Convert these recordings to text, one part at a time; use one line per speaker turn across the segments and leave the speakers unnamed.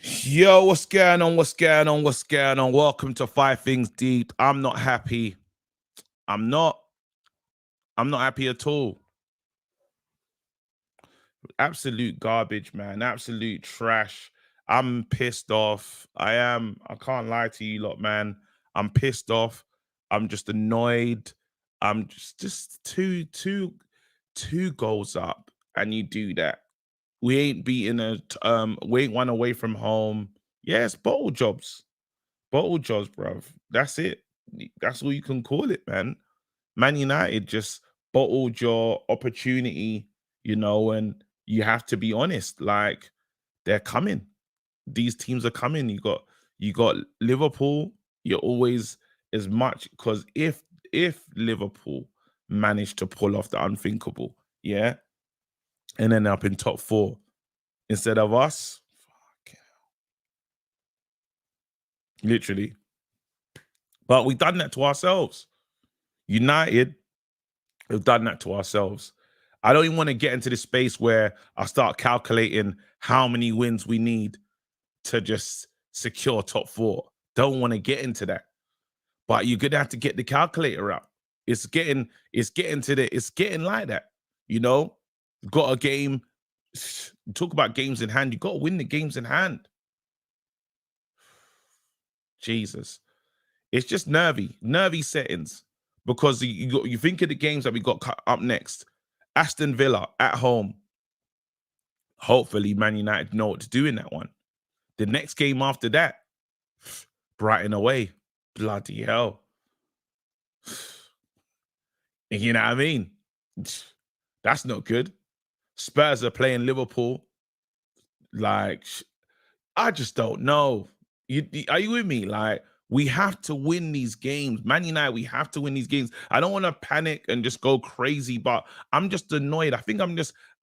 Yo, what's going on? What's going on? What's going on? Welcome to Five Things Deep. I'm not happy. I'm not. I'm not happy at all. Absolute garbage, man. Absolute trash. I'm pissed off. I am. I can't lie to you lot, man. I'm pissed off. I'm just annoyed. I'm just two goals up, and you do that. We ain't beating we ain't one away from home. Yes, bottle jobs, bruv. That's it. That's all you can call it, man. Man United just bottled your opportunity, and you have to be honest. Like, they're coming. These teams are coming. You got Liverpool. You're always as much because if Liverpool manage to pull off the unthinkable, yeah, and end up in top four instead of us, fuck, literally. But we've done that to ourselves. United have done that to ourselves. I don't even want to get into this space where I start calculating how many wins we need to just secure top four. Don't want to get into that. But you're gonna have to get the calculator out. It's getting like that. You know, got a game. Talk about games in hand. You got to win the games in hand. Jesus. It's just nervy settings because you think of the games that we got up next. Aston Villa at home. Hopefully, Man United know what to do in that one. The next game after that, Brighton away. Bloody hell. You know what I mean? That's not good. Spurs are playing Liverpool. Like, I just don't know. Are you with me? Like, we have to win these games. Man United, we have to win these games. I don't want to panic and just go crazy, but I'm just annoyed. I think I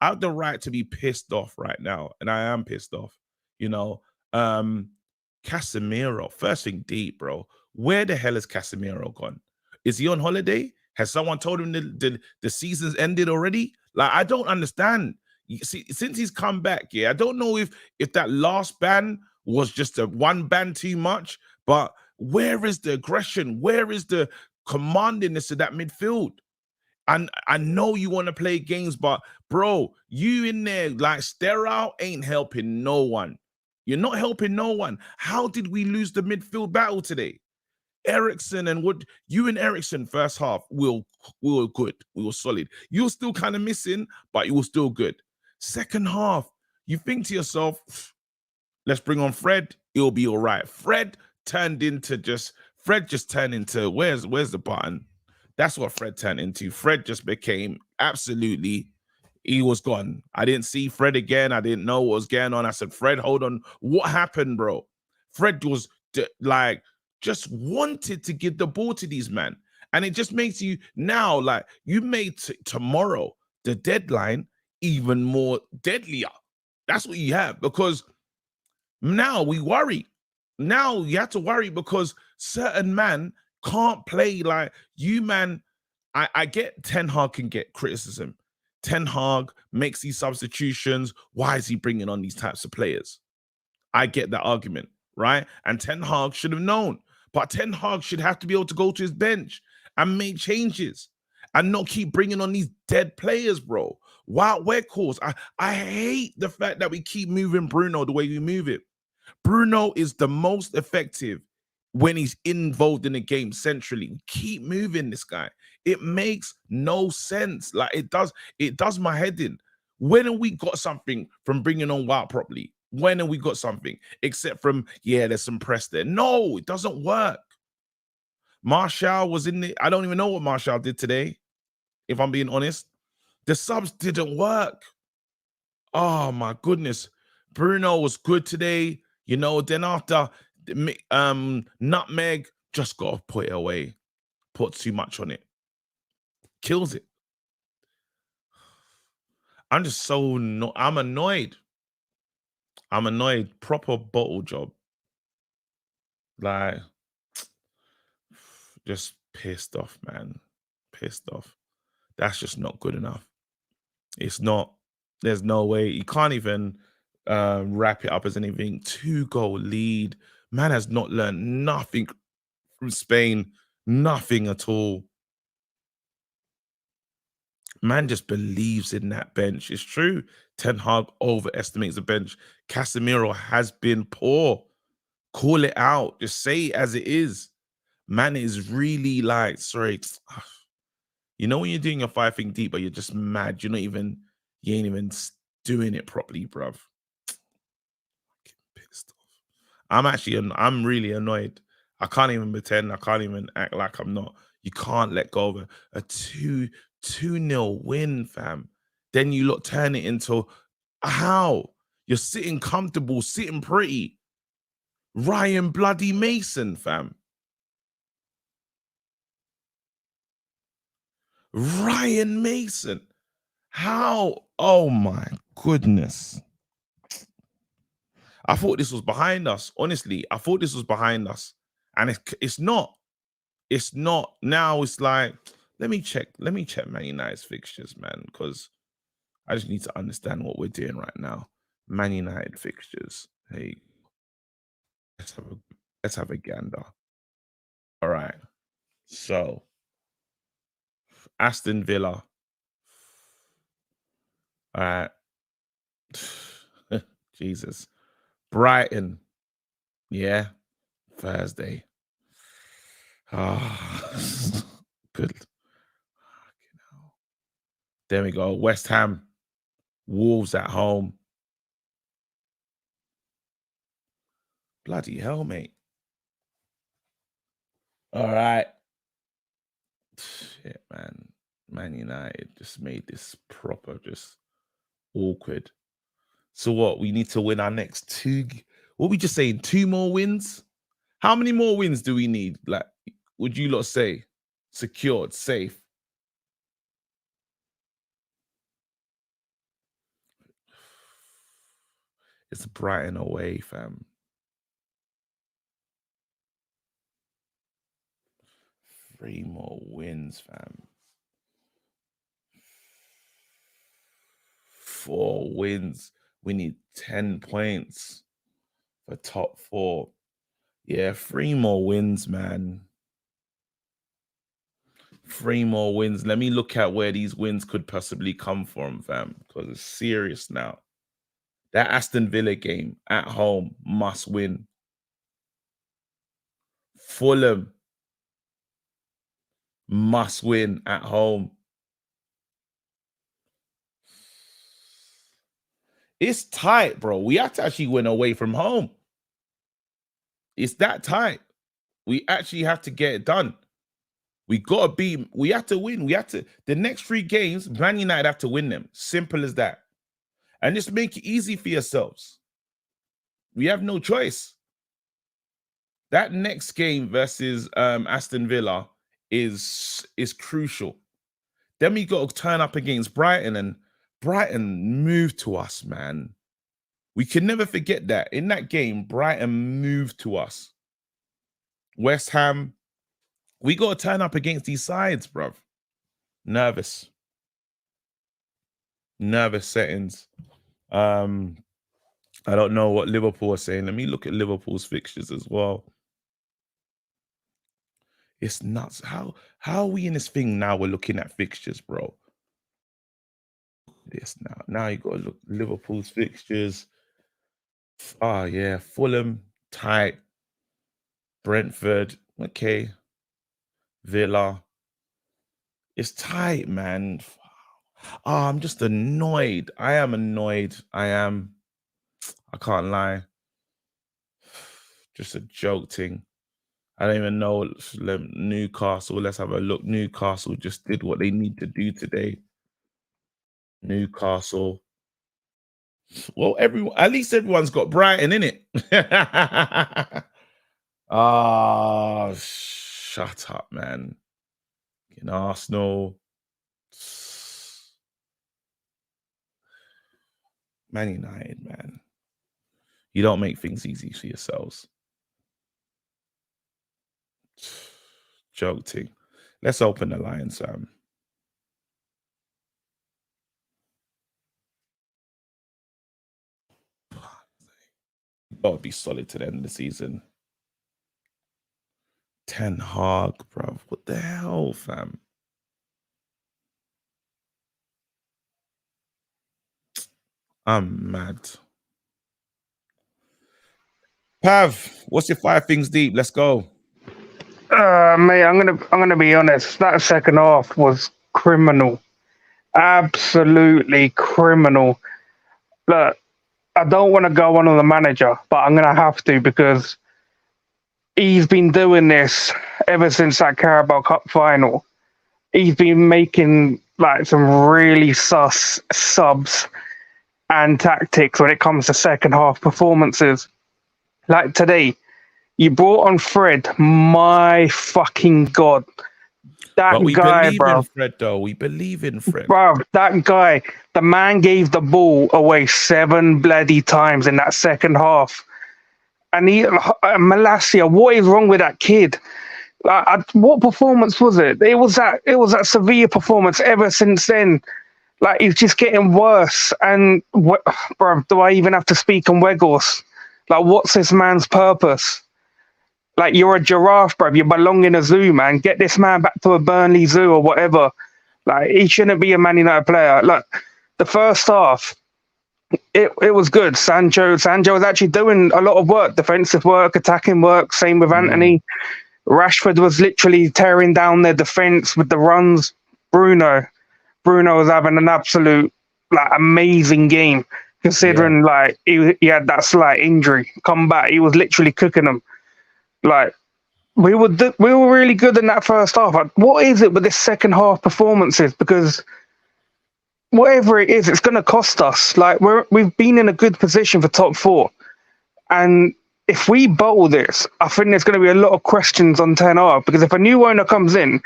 have the right to be pissed off right now, and I am pissed off. You know, Casemiro, first thing deep, bro. Where the hell has Casemiro gone? Is he on holiday? Has someone told him the season's ended already? Like, I don't understand. You see, since he's come back, yeah, I don't know if that last ban was just a one ban too much, but where is the aggression? Where is the commandingness of that midfield? And I know you want to play games, but bro, you in there like sterile ain't helping no one. You're not helping no one. How did we lose the midfield battle today? Ericsson and what you and Ericsson first half we were good. We were solid. You're still kind of missing, but you were still good. Second half, you think to yourself, let's bring on Fred, it'll be all right. Fred just turned into where's the button? That's what Fred turned into. Fred just became absolutely, he was gone. I didn't see Fred again. I didn't know what was going on. I said, Fred, hold on. What happened, bro? Fred was like, just wanted to give the ball to these men. And it just makes you now, like, you made tomorrow, the deadline, even more deadlier. That's what you have, because now we worry. Now you have to worry because certain man can't play like you, man. I get Ten Hag can get criticism. Ten Hag makes these substitutions. Why is he bringing on these types of players? I get that argument, right? And Ten Hag should have known. But Ten Hag should have to be able to go to his bench and make changes and not keep bringing on these dead players, bro. Wow, we're calls. I hate the fact that we keep moving Bruno the way we move it. Bruno is the most effective when he's involved in the game centrally. We keep moving this guy. It makes no sense. Like, it does my head in. When have we got something from bringing on Wild properly? When have we got something? Except from, yeah, there's some press there. No, it doesn't work. Martial was in the, I don't even know what Martial did today, if I'm being honest. The subs didn't work. Oh my goodness. Bruno was good today. Then after nutmeg, just got to put it away. Put too much on it. Kills it. I'm just I'm annoyed. I'm annoyed. Proper bottle job. Like, just pissed off, man. Pissed off. That's just not good enough. It's not. There's no way. You can't even wrap it up as anything. 2-goal lead. Man has not learned nothing from Spain. Nothing at all. Man just believes in that bench. It's true. Ten Hag overestimates the bench. Casemiro has been poor. Call it out. Just say it as it is. Man is really like, sorry. You know when you're doing your 5 thing deep, but you're just mad. You ain't even doing it properly, bruv. Pissed off. I'm really annoyed. I can't even pretend. I can't even act like I'm not. You can't let go of a 2-0 win, fam. Then you look turn it into how? You're sitting comfortable, sitting pretty. Ryan bloody Mason, fam. Ryan Mason. How? Oh my goodness. I thought this was behind us. Honestly, I thought this was behind us. And it's not. It's not. Now it's like, let me check Man United's fixtures, man, because I just need to understand what we're doing right now. Man United fixtures. Hey, let's have a gander. All right. So Aston Villa. All right. Jesus. Brighton. Yeah. Thursday. Ah, good. There we go. West Ham. Wolves at home. Bloody hell, mate. All right. Shit, man. Man United just made this proper, just awkward. So what? We need to win our next 2. What we just saying? 2 more wins? How many more wins do we need? Like, would you lot say? Secured, safe. It's Brighton away, fam. 3 more wins, fam. 4 wins. We need 10 points for top 4. Yeah, 3 more wins, man. 3 more wins. Let me look at where these wins could possibly come from, fam, because it's serious now. That Aston Villa game at home must win. Fulham must win at home. It's tight, bro. We have to actually win away from home. It's that tight. We actually have to get it done. We have to win. The next 3 games, Man United have to win them. Simple as that. And just make it easy for yourselves. We have no choice. That next game versus Aston Villa is crucial. Then we got to turn up against Brighton, and Brighton moved to us, man. We can never forget that. In that game, Brighton moved to us. West Ham, we got to turn up against these sides, bruv. Nervous settings. I don't know what Liverpool are saying. Let me look at Liverpool's fixtures as well. It's nuts. How are we in this thing now? We're looking at fixtures, bro. This now you got to look Liverpool's fixtures. Oh yeah, Fulham tight. Brentford, okay. Villa. It's tight, man. Oh, I'm just annoyed. I am annoyed. I can't lie. Just a joke thing. I don't even know. Newcastle. Let's have a look. Newcastle just did what they need to do today. Newcastle. Well, at least everyone's got Brighton in it. Ah, shut up, man. In Arsenal. Man United, man. You don't make things easy for yourselves. Joke thing. Let's open the line, Sam. That would be solid to the end of the season. Ten Hag, bro. What the hell, fam? I'm mad. Pav, what's your 5 things deep? Let's go.
Mate, I'm gonna be honest. That second half was criminal, absolutely criminal. Look, I don't want to go on the manager, but I'm gonna have to because he's been doing this ever since that Carabao Cup final. He's been making like some really sus subs and tactics when it comes to second half performances. Like today, you brought on Fred. My fucking god, that
But we
guy,
believe in
bro.
Fred, though. We believe in Fred.
Bro, that guy, the man gave the ball away 7 bloody times in that second half. And Malacia, what is wrong with that kid? What performance was it? It was that Sevilla performance. Ever since then, like he's just getting worse. And bro, do I even have to speak on Weghorst? Like, what's this man's purpose? Like, you're a giraffe, bro. You belong in a zoo, man. Get this man back to a Burnley zoo or whatever. Like, he shouldn't be a Man United player. Like, the first half, it was good. Sancho was actually doing a lot of work, defensive work, attacking work. Same with Anthony. Rashford was literally tearing down their defense with the runs. Bruno was having an absolute like amazing game, considering like he had that slight injury. Come back, he was literally cooking them. Like we were really good in that first half. Like, what is it with this second half performances? Because whatever it is, it's going to cost us. Like we've been in a good position for top 4, and if we bottle this, I think there's going to be a lot of questions on Ten Hag. Because if a new owner comes in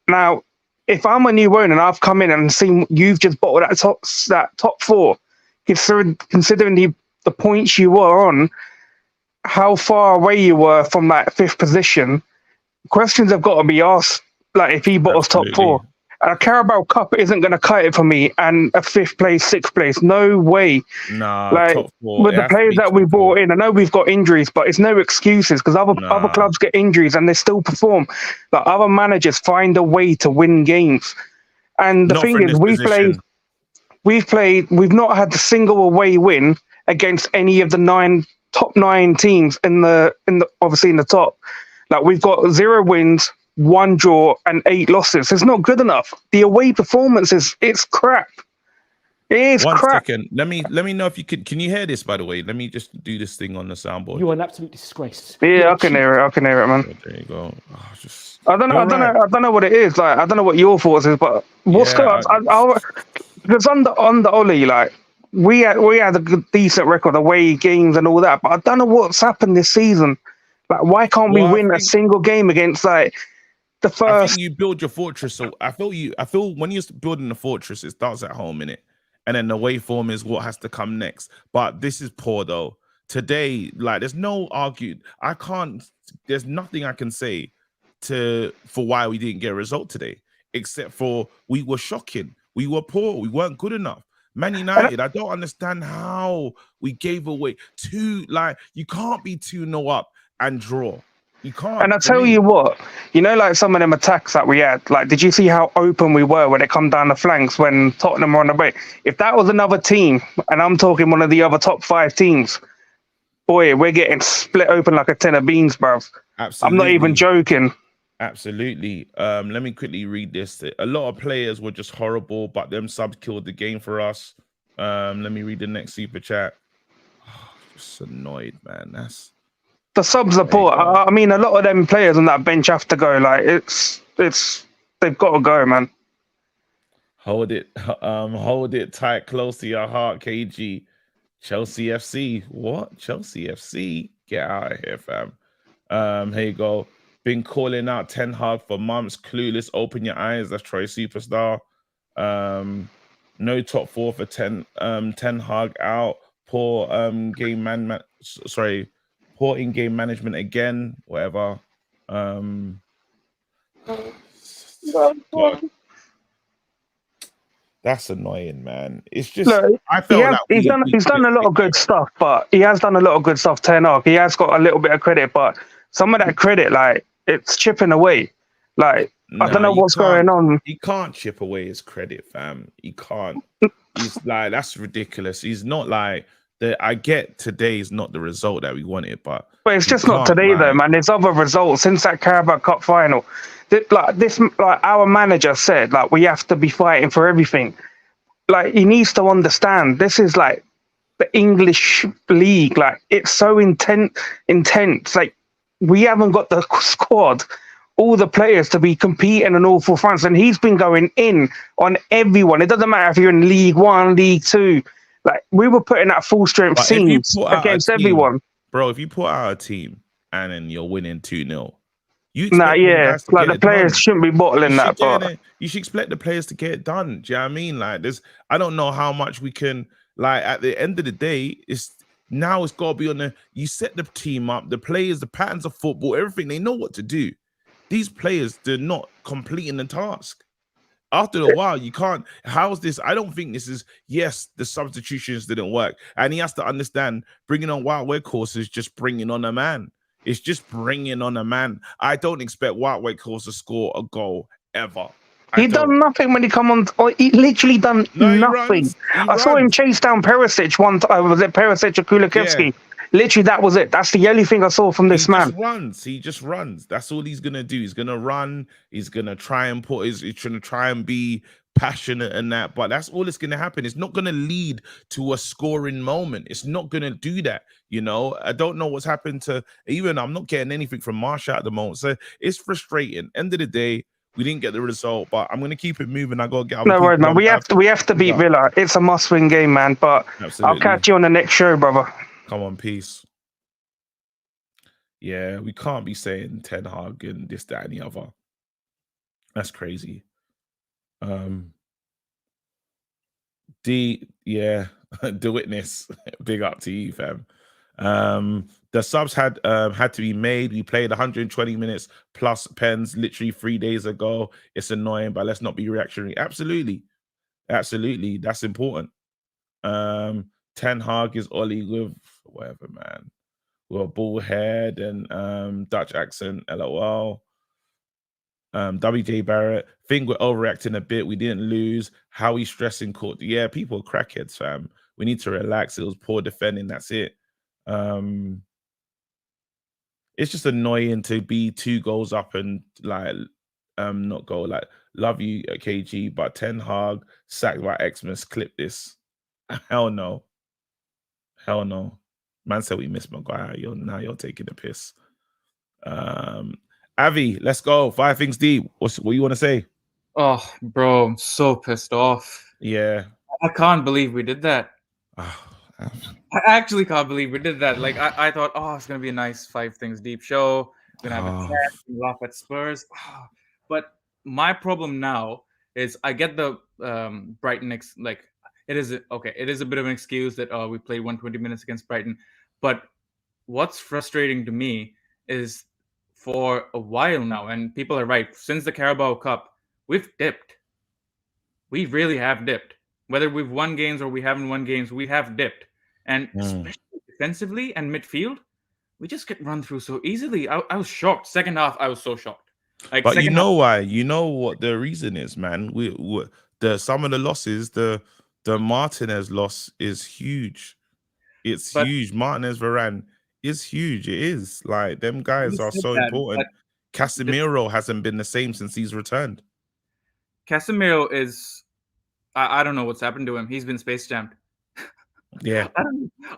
now, if I'm a new owner and I've come in and seen you've just bottled that top 4, considering the points you were on, how far away you were from that 5th position, questions have got to be asked. Like if he bottles top 4, a Carabao Cup isn't going to cut it for me, and a 5th place, 6th place, no way.
Nah,
like
top 4.
with the players that we brought in, I know we've got injuries, but it's no excuses because other clubs get injuries and they still perform. Like other managers find a way to win games, and the thing is, we've not had a single away win against any of the top 9 teams in the obviously in the top. Like we've got 0 wins, 1 draw, and 8 losses. It's not good enough. The away performances, it's crap. It is crap.
1 second. Let me know if you can you hear this, by the way? Let me just do this thing on the soundboard.
You are an absolute disgrace.
Yeah, I can hear it, man.
Oh, there you go. Oh,
I don't know what it is. Like I don't know what your thoughts is, but what's going on? Because under Ollie, like we had a good, decent record away games and all that, but I don't know what's happened this season. Like why can't we win a single game against like the first?
I think you build your fortress. So I feel when you're building the fortress, it starts at home, innit? And then the away form is what has to come next. But this is poor though. Today, like there's no there's nothing I can say for why we didn't get a result today, except for we were shocking. We were poor. We weren't good enough. Man United, I don't understand how we gave away 2. Like you can't be 2-0 up and draw. You can't.
And I tell you what, like some of them attacks that we had, like, did you see how open we were when it come down the flanks when Tottenham were on the break? If that was another team, and I'm talking one of the other top 5 teams, boy, we're getting split open like a tin of beans, bruv. Absolutely. I'm not even joking.
Absolutely. Let me quickly read this. A lot of players were just horrible, but them subs killed the game for us. Let me read the next super chat. Oh, just annoyed, man. That's
the subs are poor. I mean, a lot of them players on that bench have to go. Like they've got to go, man.
Hold it tight, close to your heart, KG. Chelsea FC. What? Chelsea FC? Get out of here, fam. Here you go. Been calling out Ten Hag for months. Clueless. Open your eyes. That's Troy Superstar. No top 4 for Ten Hag out. Poor poor in-game management again. Whatever. God. That's annoying, man. It's just
Look,
I felt like we
he's done a lot of good stuff, but he has done a lot of good stuff. Ten Hag, he has got a little bit of credit, but some of that credit, like it's chipping away. Like I don't
Nah,
know what's going on.
he can't chip away his credit, fam. He can't. He's like, that's ridiculous. He's not like the I get today is not the result that we wanted, but
But it's
he
just not
can't
today though,
like
man. There's other results since that Carabao Cup final. Like our manager said, like we have to be fighting for everything. Like he needs to understand this is like the English league. Like it's so intense. Like we haven't got the squad, all the players to be competing on all four fronts, and he's been going in on everyone. It doesn't matter if you're in League One, League Two. Like we were putting out full strength
but if you
teams
put out a
against
team,
everyone.
bro, if you put out a team and then you're winning 2-0, you
Nah,
expect them
yeah,
guys to
like
get
the
it
players
done.
shouldn't be bottling that, but
You should expect the players to get it done. Do you know what I mean? Like this, I don't know how much we can like at the end of the day, it's gotta be on the you set the team up, the players, the patterns of football, everything, they know what to do. These players, they're not completing the task. After a while, you can't. How's this? I don't think this is. Yes, the substitutions didn't work, and he has to understand. Bringing on Wild Weghorst is just bringing on a man. It's just bringing on a man. I don't expect Wild Weghorst to score a goal ever. I
he
don't.
done nothing when he come on. Or he literally done
No, he
nothing.
runs. He
I saw him
runs.
chase down Perisic one time. Was it Perisic or
Yeah.
Kulikevsky? Literally, that was it. That's the only thing I saw from this
He just
man.
runs. He just runs. That's all he's gonna do. He's gonna run. He's gonna try and he's gonna try and be passionate and that, but that's all that's gonna happen. It's not gonna lead to a scoring moment. It's not gonna do that. You know, I don't know what's happened to even I'm not getting anything from Marsha at the moment. So it's frustrating. End of the day, we didn't get the result, but I'm gonna keep it moving. I gotta get other
No worries,
people
man.
on.
We have to beat Villa. It's a must-win game, man. But I'll
Absolutely.
catch you on the next show, brother.
Come on, peace. Yeah, we can't be saying Ten Hag and this, that, and the other. That's crazy. The witness. Big up to you, fam. The subs had to be made. We played 120 minutes plus pens literally 3 days ago. It's annoying, but let's not be reactionary. Absolutely. That's important. Ten Hag is Ollie with whatever, man. With a bald head and Dutch accent, LOL. WJ Barrett, think we're overreacting a bit. We didn't lose. How we stressing court? Yeah, people are crackheads, fam. We need to relax. It was poor defending. That's it. It's just annoying to be 2 goals up and like not go like love you KG, but Ten Hag sacked by Xmas. Clip this. Hell no. Man said we missed Maguire. Now you're taking the piss. Avi, let's go. 5 things deep. What you want to say?
Oh, bro, I'm so pissed off.
Yeah.
I can't believe we did that. I actually can't believe we did that. Like I thought, oh, it's gonna be a nice 5 things deep show. We're gonna have a chat, laugh at Spurs. But my problem now is I get the Brighton like it is okay. It is a bit of an excuse that we played 120 minutes against Brighton, but what's frustrating to me is for a while now, and people are right, since the Carabao Cup, we've dipped. We really have dipped. Whether we've won games or we haven't won games, we have dipped. And especially defensively and midfield, we just get run through so easily. I was shocked. Second half, I was so shocked. Like,
but you know why? You know what the reason is, man. Some of the losses, the Martinez loss is huge. It's huge. Martinez, Varane is huge. It is like them guys are so important. Casemiro hasn't been the same since he's returned.
Casemiro is, I don't know what's happened to him. He's been space jammed.
Yeah,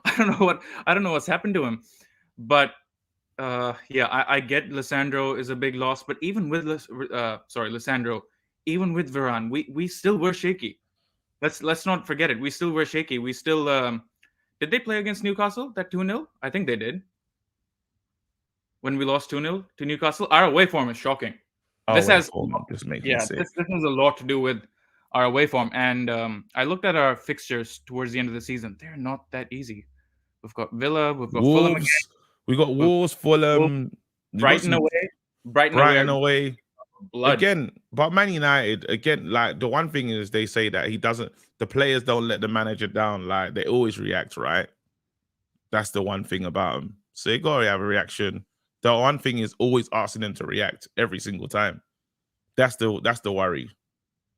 I don't know what's happened to him. But yeah, I get Lisandro is a big loss, but even with Lisandro, even with Varane, we still were shaky. Let's not forget it. We still were shaky. We still did they play against Newcastle that 2-0? I think they did. When we lost 2-0 to Newcastle, our away form is shocking. This has a lot to do with our away form. And I looked at our fixtures towards the end of the season. They're not that easy. We've got Villa, we've got Fulham again.
We got Wolves, Fulham,
Brighton away.
Brighton away.
blood.
Again, but Man United, again, like the one thing is they say that the players don't let the manager down. Like they always react, right? That's the one thing about them. So they gotta have a reaction. The one thing is always asking them to react every single time. That's the worry.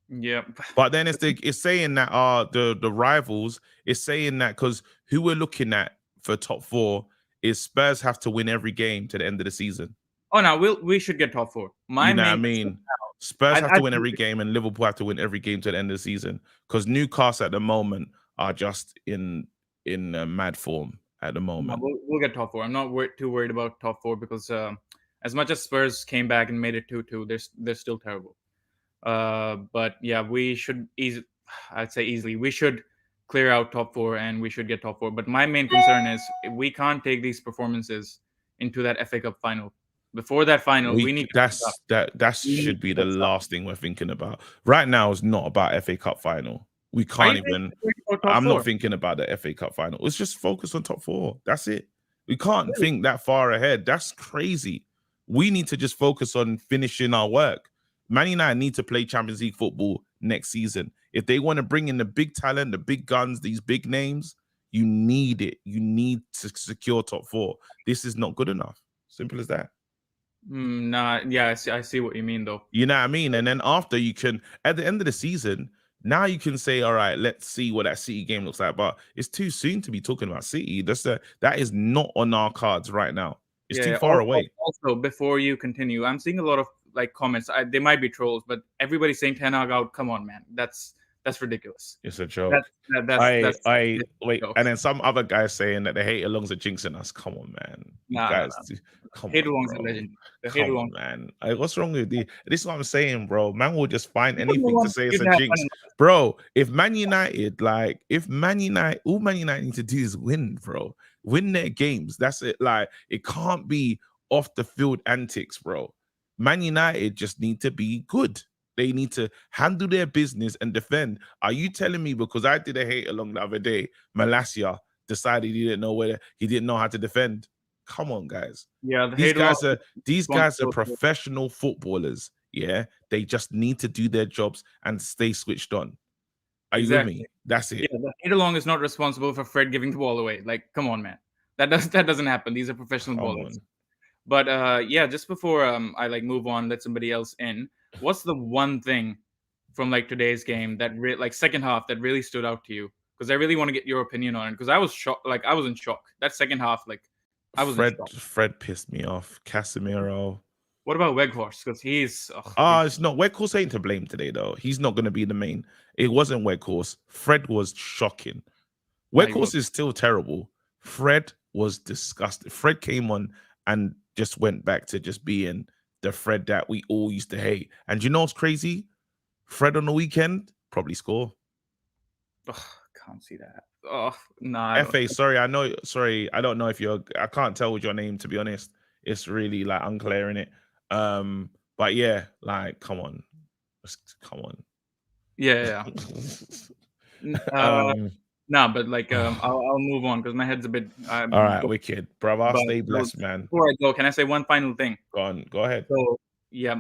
Yeah.
But then it's saying that the rivals is saying that because who we're looking at for top 4 is Spurs have to win every game to the end of the season.
Oh no, we should get top 4.
You know what I mean? Spurs have to win every game, and Liverpool have to win every game to the end of the season. Because Newcastle at the moment are just in mad form at the moment.
No, we'll get top 4. I'm not too worried about top 4 because as much as Spurs came back and made it 2-2, they're still terrible. But yeah, we should I'd say easily. We should clear out top 4 and we should get top 4. But my main concern is we can't take these performances into that FA Cup final. Before that final, we need
that should be the last thing we're thinking about. Right now is not about FA Cup final. We can't even. I'm not thinking about the FA Cup final. Let's just focus on top 4. That's it. We can't think that far ahead. That's crazy. We need to just focus on finishing our work. Man United need to play Champions League football next season. If they want to bring in the big talent, the big guns, these big names, you need it. You need to secure top 4. This is not good enough. Simple as that.
Nah, yeah, I see what you mean, though.
You know what I mean? And then after you can, at the end of the season, now you can say, all right, let's see what that City game looks like. But it's too soon to be talking about City. That is not on our cards right now. It's too far away.
Also, before you continue, I'm seeing a lot of like comments. They might be trolls, but everybody's saying Ten Hag out. Come on, man. That's ridiculous.
It's a joke.
Wait,
and then some other guys saying that the hate alongs are jinxing us. Come on, man. Come
hate
on,
alongs are legend.
Come on, man. What's wrong with you? This is what I'm saying, bro. Man will just find anything to say it's a jinx. Bro, if Man United, all Man United need to do is win, bro. Win their games. That's it. Like, it can't be off the field antics, bro. Man United just need to be good. They need to handle their business and defend. Are you telling me because I did a hate along the other day, Malacia decided he didn't know how to defend? Come on, guys.
Yeah,
these guys are professional footballers. Yeah, they just need to do their jobs and stay switched on. Are you with me? That's it.
Yeah, the hate along is not responsible for Fred giving the ball away. Like, come on, man. That doesn't happen. These are professional ballers. But yeah, just before I like move on, let somebody else in. What's the one thing from like today's game that second half that really stood out to you? Because I really want to get your opinion on it. Because I was shocked. Like I was in shock. That second half, like I was in shock.
Fred pissed me off. Casemiro.
What about Weghorst? Because he's
it's not Weghorst ain't to blame today though. He's not going to be the main. It wasn't Weghorst. Fred was shocking. Weghorst is still terrible. Fred was disgusting. Fred came on and just went back to just being the Fred that we all used to hate. And you know what's crazy? Fred on the weekend probably score.
Can't see that. Oh, no.
FA, sorry, I don't know if I can't tell with your name, to be honest. It's really like unclear in it. But yeah, like come on.
Yeah. But like I'll move on because my head's a bit
all right, wicked, brother. Stay blessed, man.
Before I go, can I say one final thing?
Go ahead.
So yeah,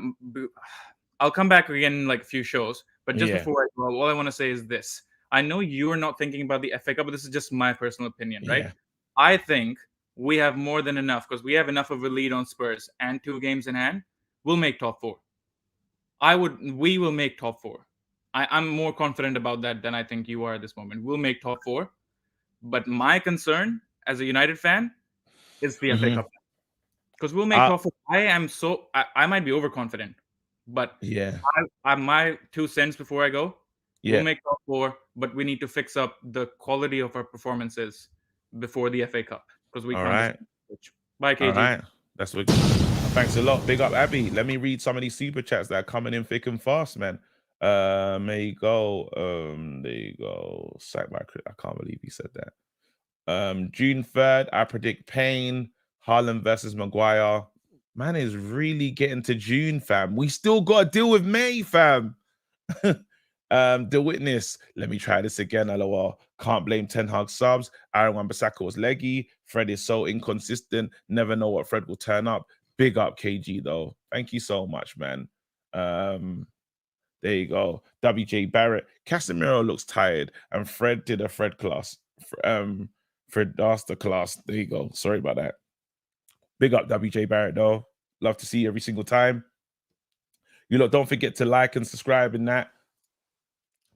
I'll come back again in like a few shows, but just before I go, all I want to say is this. I know you are not thinking about the FA Cup, but this is just my personal opinion, right? I think we have more than enough because we have enough of a lead on Spurs and 2 games in hand. We'll make top 4. We will make top 4. I'm more confident about that than I think you are at this moment. We'll make top 4. But my concern as a United fan is the FA Cup. Because we'll make top 4. I might be overconfident. But my 2 cents before I go, we'll make top 4, but we need to fix up the quality of our performances before the FA Cup. Because we can't. Bye, KG.
All right. That's what. Thanks a lot. Big up, Abby. Let me read some of these super chats that are coming in thick and fast, man. There you go. Sack my I can't believe he said that. June 3rd, I predict Payne, Haaland versus Maguire. Man is really getting to June, fam. We still got to deal with May, fam. The Witness. Let me try this again, LOL. Can't blame Ten Hag subs. Aaron Wan-Bissaka was leggy. Fred is so inconsistent. Never know what Fred will turn up. Big up, KG, though. Thank you so much, man. There you go. WJ Barrett. Casemiro looks tired, and Fred did a Fred class. Fred Master class. There you go. Sorry about that. Big up WJ Barrett though. Love to see you every single time. You lot don't forget to like and subscribe in that.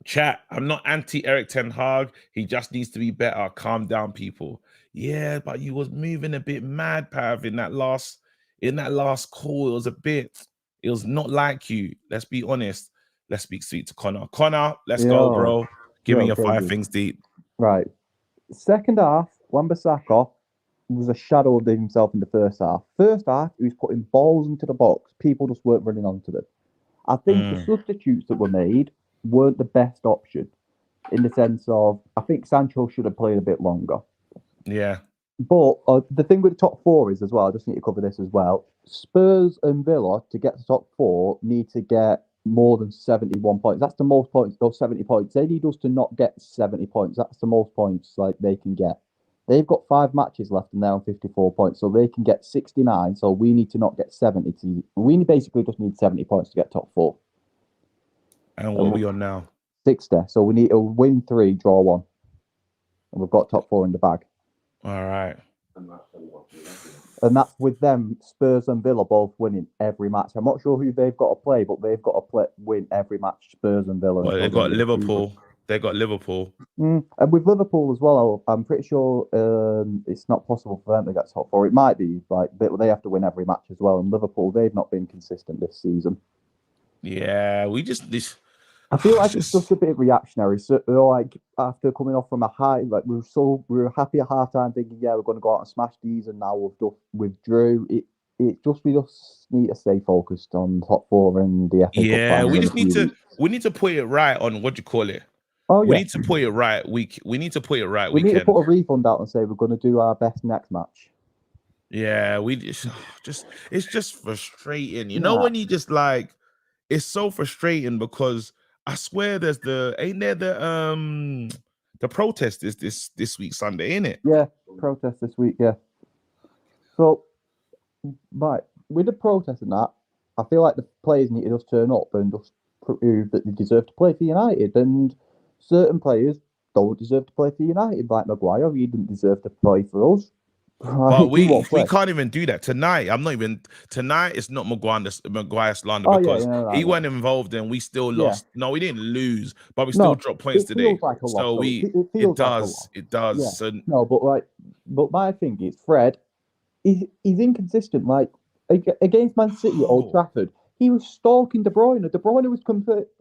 Chat, I'm not anti Eric Ten Hag. He just needs to be better. Calm down, people. Yeah, but you was moving a bit mad, Pav, in that last call. It was not like you. Let's be honest. Let's speak sweet to Connor. Connor, let's go, bro. Give me your 5 things deep.
Right. Second half, Wan-Bissaka was a shadow of himself in the first half. First half, he was putting balls into the box. People just weren't running onto them. I think the substitutes that were made weren't the best option in the sense of I think Sancho should have played a bit longer.
Yeah.
But the thing with the top four is as well, I just need to cover this as well. Spurs and Villa, to get to top four, need to get more than 71 points. That's the most points, those 70 points. They need us to not get 70 points. That's the most points like they can get. They've got 5 matches left and they're on 54 points, so they can get 69. So we need to not get 70. We basically just need 70 points to get top four.
And what are we on now?
60. So we need to win 3, draw 1. And we've got top 4 in the bag.
All right.
And that's with them, Spurs and Villa both winning every match. I'm not sure who they've got to play, but they've got to win every match, Spurs and Villa.
Well, they've got Liverpool. They've got Liverpool.
And with Liverpool as well, I'm pretty sure it's not possible for them to get top 4. It might be, like, but they have to win every match as well. And Liverpool, they've not been consistent this season.
Yeah,
I feel like it's just a bit reactionary. So, like after coming off from a high, like we were happy at half time, thinking, yeah, we're going to go out and smash these, and now we've just withdrew. We just need to stay focused on top 4 and the FA Cup.
Yeah, we need to put it right on what you call it.
Oh yeah,
we need to put it right. We need to put it right.
We need to put a refund out and say we're going to do our best next match.
Yeah, it's just frustrating. You know when you just like, it's so frustrating because I swear ain't there the protest is this week Sunday, ain't it?
Yeah, protest this week, yeah. So right, with the protest and that, I feel like the players need to just turn up and just prove that they deserve to play for United, and certain players don't deserve to play for United, like Maguire. He didn't deserve to play for us.
But we can't even do that tonight. Tonight. It's not Maguire slander because he wasn't involved and we still lost. Yeah. No, we didn't lose, but we still dropped points today.
Like
so it does. Yeah. So
no, but my thing is Fred. He's inconsistent. Like against Man City at Old Trafford, he was stalking De Bruyne. De Bruyne was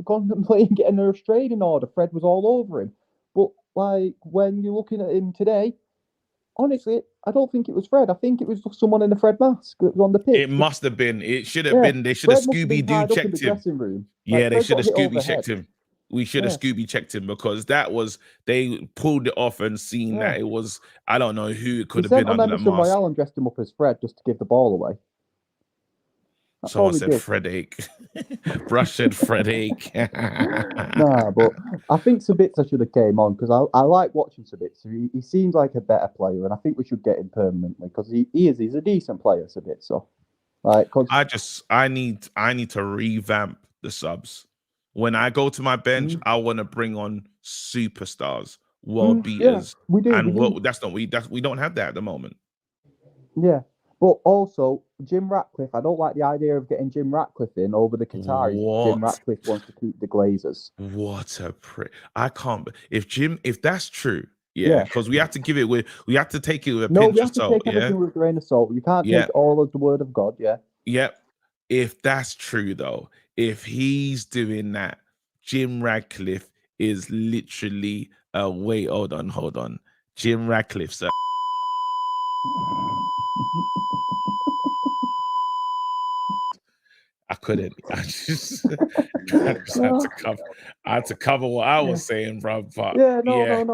contemplating getting a restraining order. Fred was all over him. But like when you're looking at him today, honestly, I don't think it was Fred. I think it was just someone in the Fred mask that was on the pitch.
It must have been. It should have been. They should have Scooby-Doo checked him.
Yeah,
they should have Scooby checked him. We should have Scooby checked him because they pulled it off and seen that it was, I don't know who it could have been under that mask.
Royale and dressed him up as Fred just to give the ball away.
Someone said Fred-ache. Brush said Fred-ache.
Nah, but I think Sabitzer should have came on because I like watching Sabitzer. He seems like a better player, and I think we should get him permanently because he's a decent player, Sabitzer. Like,
I need to revamp the subs. When I go to my bench, I want to bring on superstars, world beaters.
Yeah, we do.
And we don't have that at the moment.
Yeah. But also, Jim Ratcliffe, I don't like the idea of getting Jim Ratcliffe in over the Qataris. Jim Ratcliffe wants to keep the Glazers.
What a prick. I can't. If that's true, because we have to take it with a pinch of salt.
No, we have to take everything with a grain of salt. You can't take all of the word of God,
Yep. If that's true, though, if he's doing that, Jim Ratcliffe is literally, wait, hold on. Jim Ratcliffe's a I couldn't. I just had to cover what I was saying, bro. But
no.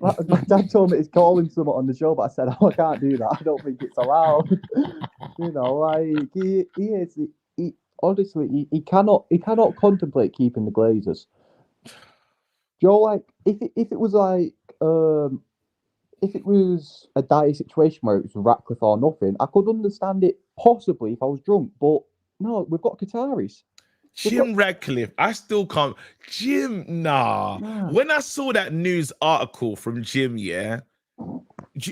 My dad told me he's calling someone on the show, but I said, I can't do that. I don't think it's allowed. He cannot contemplate keeping the Glazers. Joe, like if it was like if it was a dire situation where it was Ratcliffe or nothing, I could understand it possibly if I was drunk. But No, we've got Qataris.
Jim Radcliffe, I still can't. Jim, nah. When I saw that news article from Jim, yeah,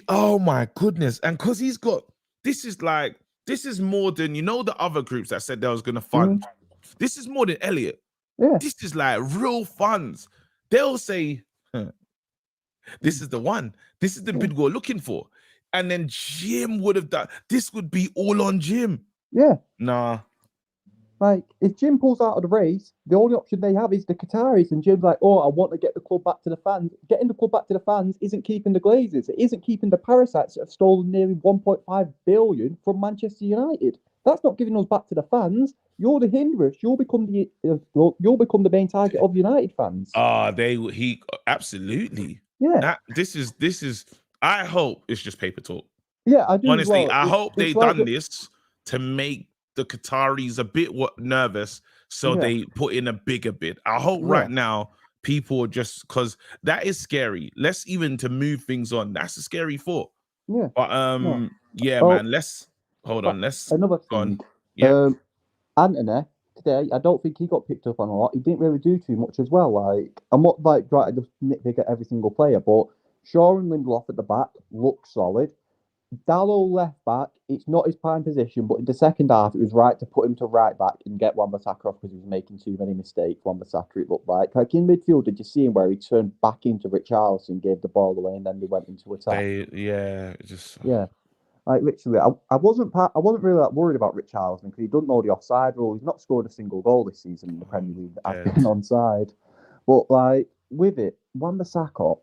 oh my goodness. And because he's got, this is more than, the other groups that said they was going to fund. This is more than Elliot.
Yeah.
This is like real funds. They'll say, this is the one. This is the bid we're looking for. And then Jim would have done, this would be all on Jim.
Yeah.
Nah.
Like, if Jim pulls out of the race, the only option they have is the Qataris. And Jim's like, oh, I want to get the club back to the fans. Getting the club back to the fans isn't keeping the Glazers. It isn't keeping the parasites that have stolen nearly 1.5 billion from Manchester United. That's not giving us back to the fans. You're the hindrance. You'll become the main target of United fans.
He absolutely.
Yeah.
This is. I hope it's just paper talk.
Yeah, I do.
Honestly,
well.
I hope they
like
done this to make the Qataris a bit nervous, so they put in a bigger bid. I hope right now people are just, because that is scary. Let's even to move things on. That's a scary thought.
Yeah.
But man. Let's hold on. Let's
another
go
thing.
on. Yeah.
Anthony today, I don't think he got picked up on a lot. He didn't really do too much as well. Like, I'm not like trying to just nitpick at every single player, but Shaw and Lindelof at the back look solid. Dallo left back, it's not his prime position, but in the second half, it was right to put him to right back and get Wan-Bissaka off because he was making too many mistakes. Wan-Bissaka, it looked like. Like in midfield, did you see him where he turned back into Richarlison, gave the ball away, and then they went into attack?
Yeah.
Like literally, I wasn't really that worried about Richarlison because he doesn't know the offside rule. He's not scored a single goal this season in the Premier League that I've been onside. But like with it, Wan-Bissaka,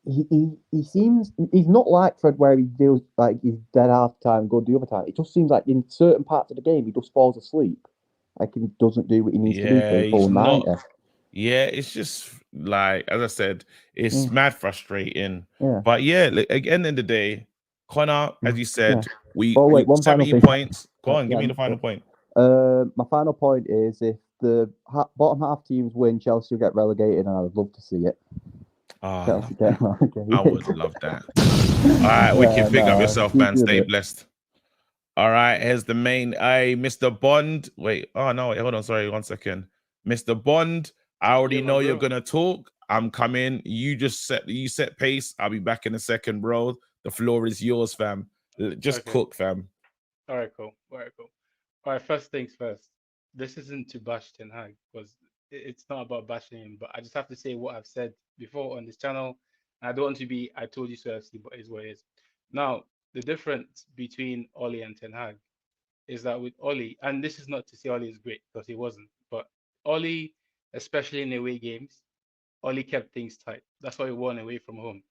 he seems, he's not like Fred where he feels like he's dead half the time, good the other time. It just seems like in certain parts of the game he just falls asleep, like he doesn't do what he needs to do for the full 90.
Yeah, it's just like, as I said, it's mad frustrating.
Yeah.
But yeah, like, at the end of the day, Connor, as you said, we
one
70
final
points. Go on, give me the final point.
My final point is if the bottom half teams win, Chelsea will get relegated, and I would love to see it. Chelsea get relegated.
I would love that. All right, wicked. Pick up yourself, man. Stay blessed. All right, here's the main. Mr. Bond. Wait. Oh no. Wait, hold on. Sorry. 1 second. Mr. Bond. I already know you're gonna talk. I'm coming. You just set pace. I'll be back in a second, bro. The floor is yours, fam. Just cook, fam.
All right, cool. All right, first things first. This isn't to bash Ten Hag because it's not about bashing him, but I just have to say what I've said before on this channel. I don't want to be I told you so FC, but it's what it is. Now, the difference between Oli and Ten Hag is that with Oli, and this is not to say Oli is great because he wasn't, but Oli, especially in away games, Oli kept things tight. That's why we won away from home.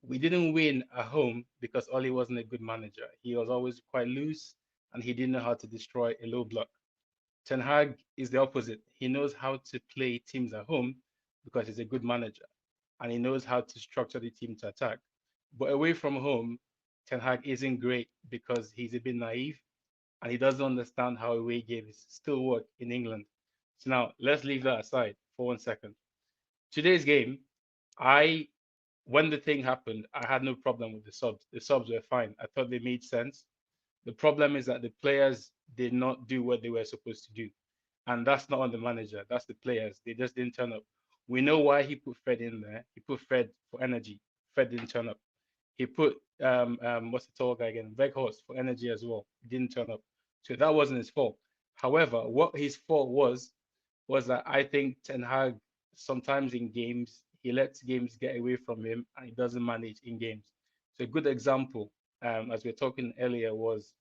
We didn't win at home because Oli wasn't a good manager. He was always quite loose and he didn't know how to destroy a low block. Ten Hag is the opposite. He knows how to play teams at home because he's a good manager and he knows how to structure the team to attack. But away from home, Ten Hag isn't great because he's a bit naive and he doesn't understand how away games still work in England. So now let's leave that aside for 1 second. Today's game, when the thing happened, I had no problem with the subs. The subs were fine. I thought they made sense. The problem is that the players did not do what they were supposed to do. And that's not on the manager. That's the players. They just didn't turn up. We know why he put Fred in there. He put Fred for energy. Fred didn't turn up. He put what's the tall guy again? Weghorst for energy as well. He didn't turn up. So that wasn't his fault. However, what his fault was that I think Ten Hag sometimes in games he lets games get away from him and he doesn't manage in games. So a good example, as we were talking earlier, was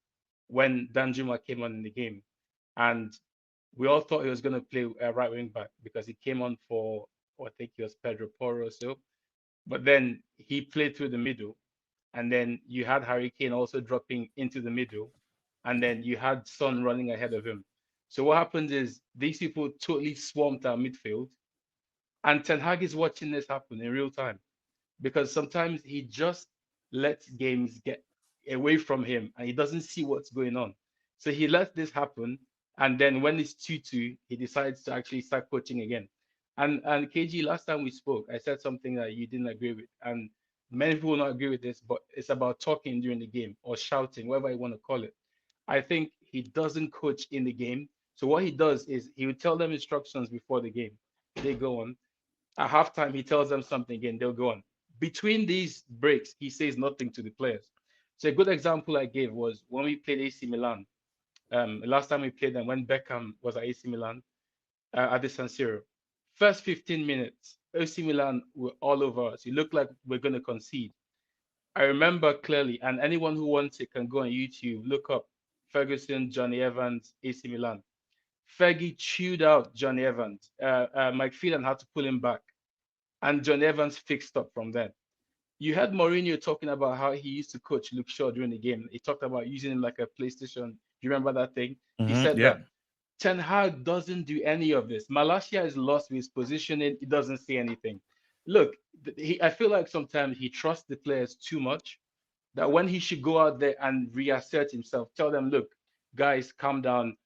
when Danjuma came on in the game, and we all thought he was going to play right wing back because he came on for, I think it was Pedro Porro or so, but then he played through the middle, and then you had Harry Kane also dropping into the middle, and then you had Son running ahead of him. So what happens is these people totally swamped our midfield, and Ten Hag is watching this happen in real time because sometimes he just lets games get away from him and he doesn't see what's going on. So he lets this happen. And then when it's 2-2, he decides to actually start coaching again. And KG, last time we spoke, I said something that you didn't agree with. And many people will not agree with this, but it's about talking during the game or shouting, whatever you want to call it. I think he doesn't coach in the game. So what he does is he would tell them instructions before the game. They go on. At halftime, he tells them something again. They'll go on. Between these breaks, he says nothing to the players. So a good example I gave was when we played AC Milan. Last time we played them when Beckham was at AC Milan at the San Siro. First 15 minutes, AC Milan were all over us. It looked like we're going to concede. I remember clearly, and anyone who wants it can go on YouTube, look up Ferguson, Johnny Evans, AC Milan. Fergie chewed out Johnny Evans. Mike Phelan had to pull him back, and John Evans fixed up from then. You heard Mourinho talking about how he used to coach Luke Shaw during the game. He talked about using him like a PlayStation. Do you remember that thing? He said
Yeah.
that. Ten Hag doesn't do any of this. Malacia is lost with his positioning. He doesn't say anything. Look, I feel like sometimes he trusts the players too much. That when he should go out there and reassert himself, tell them, look, guys, calm down.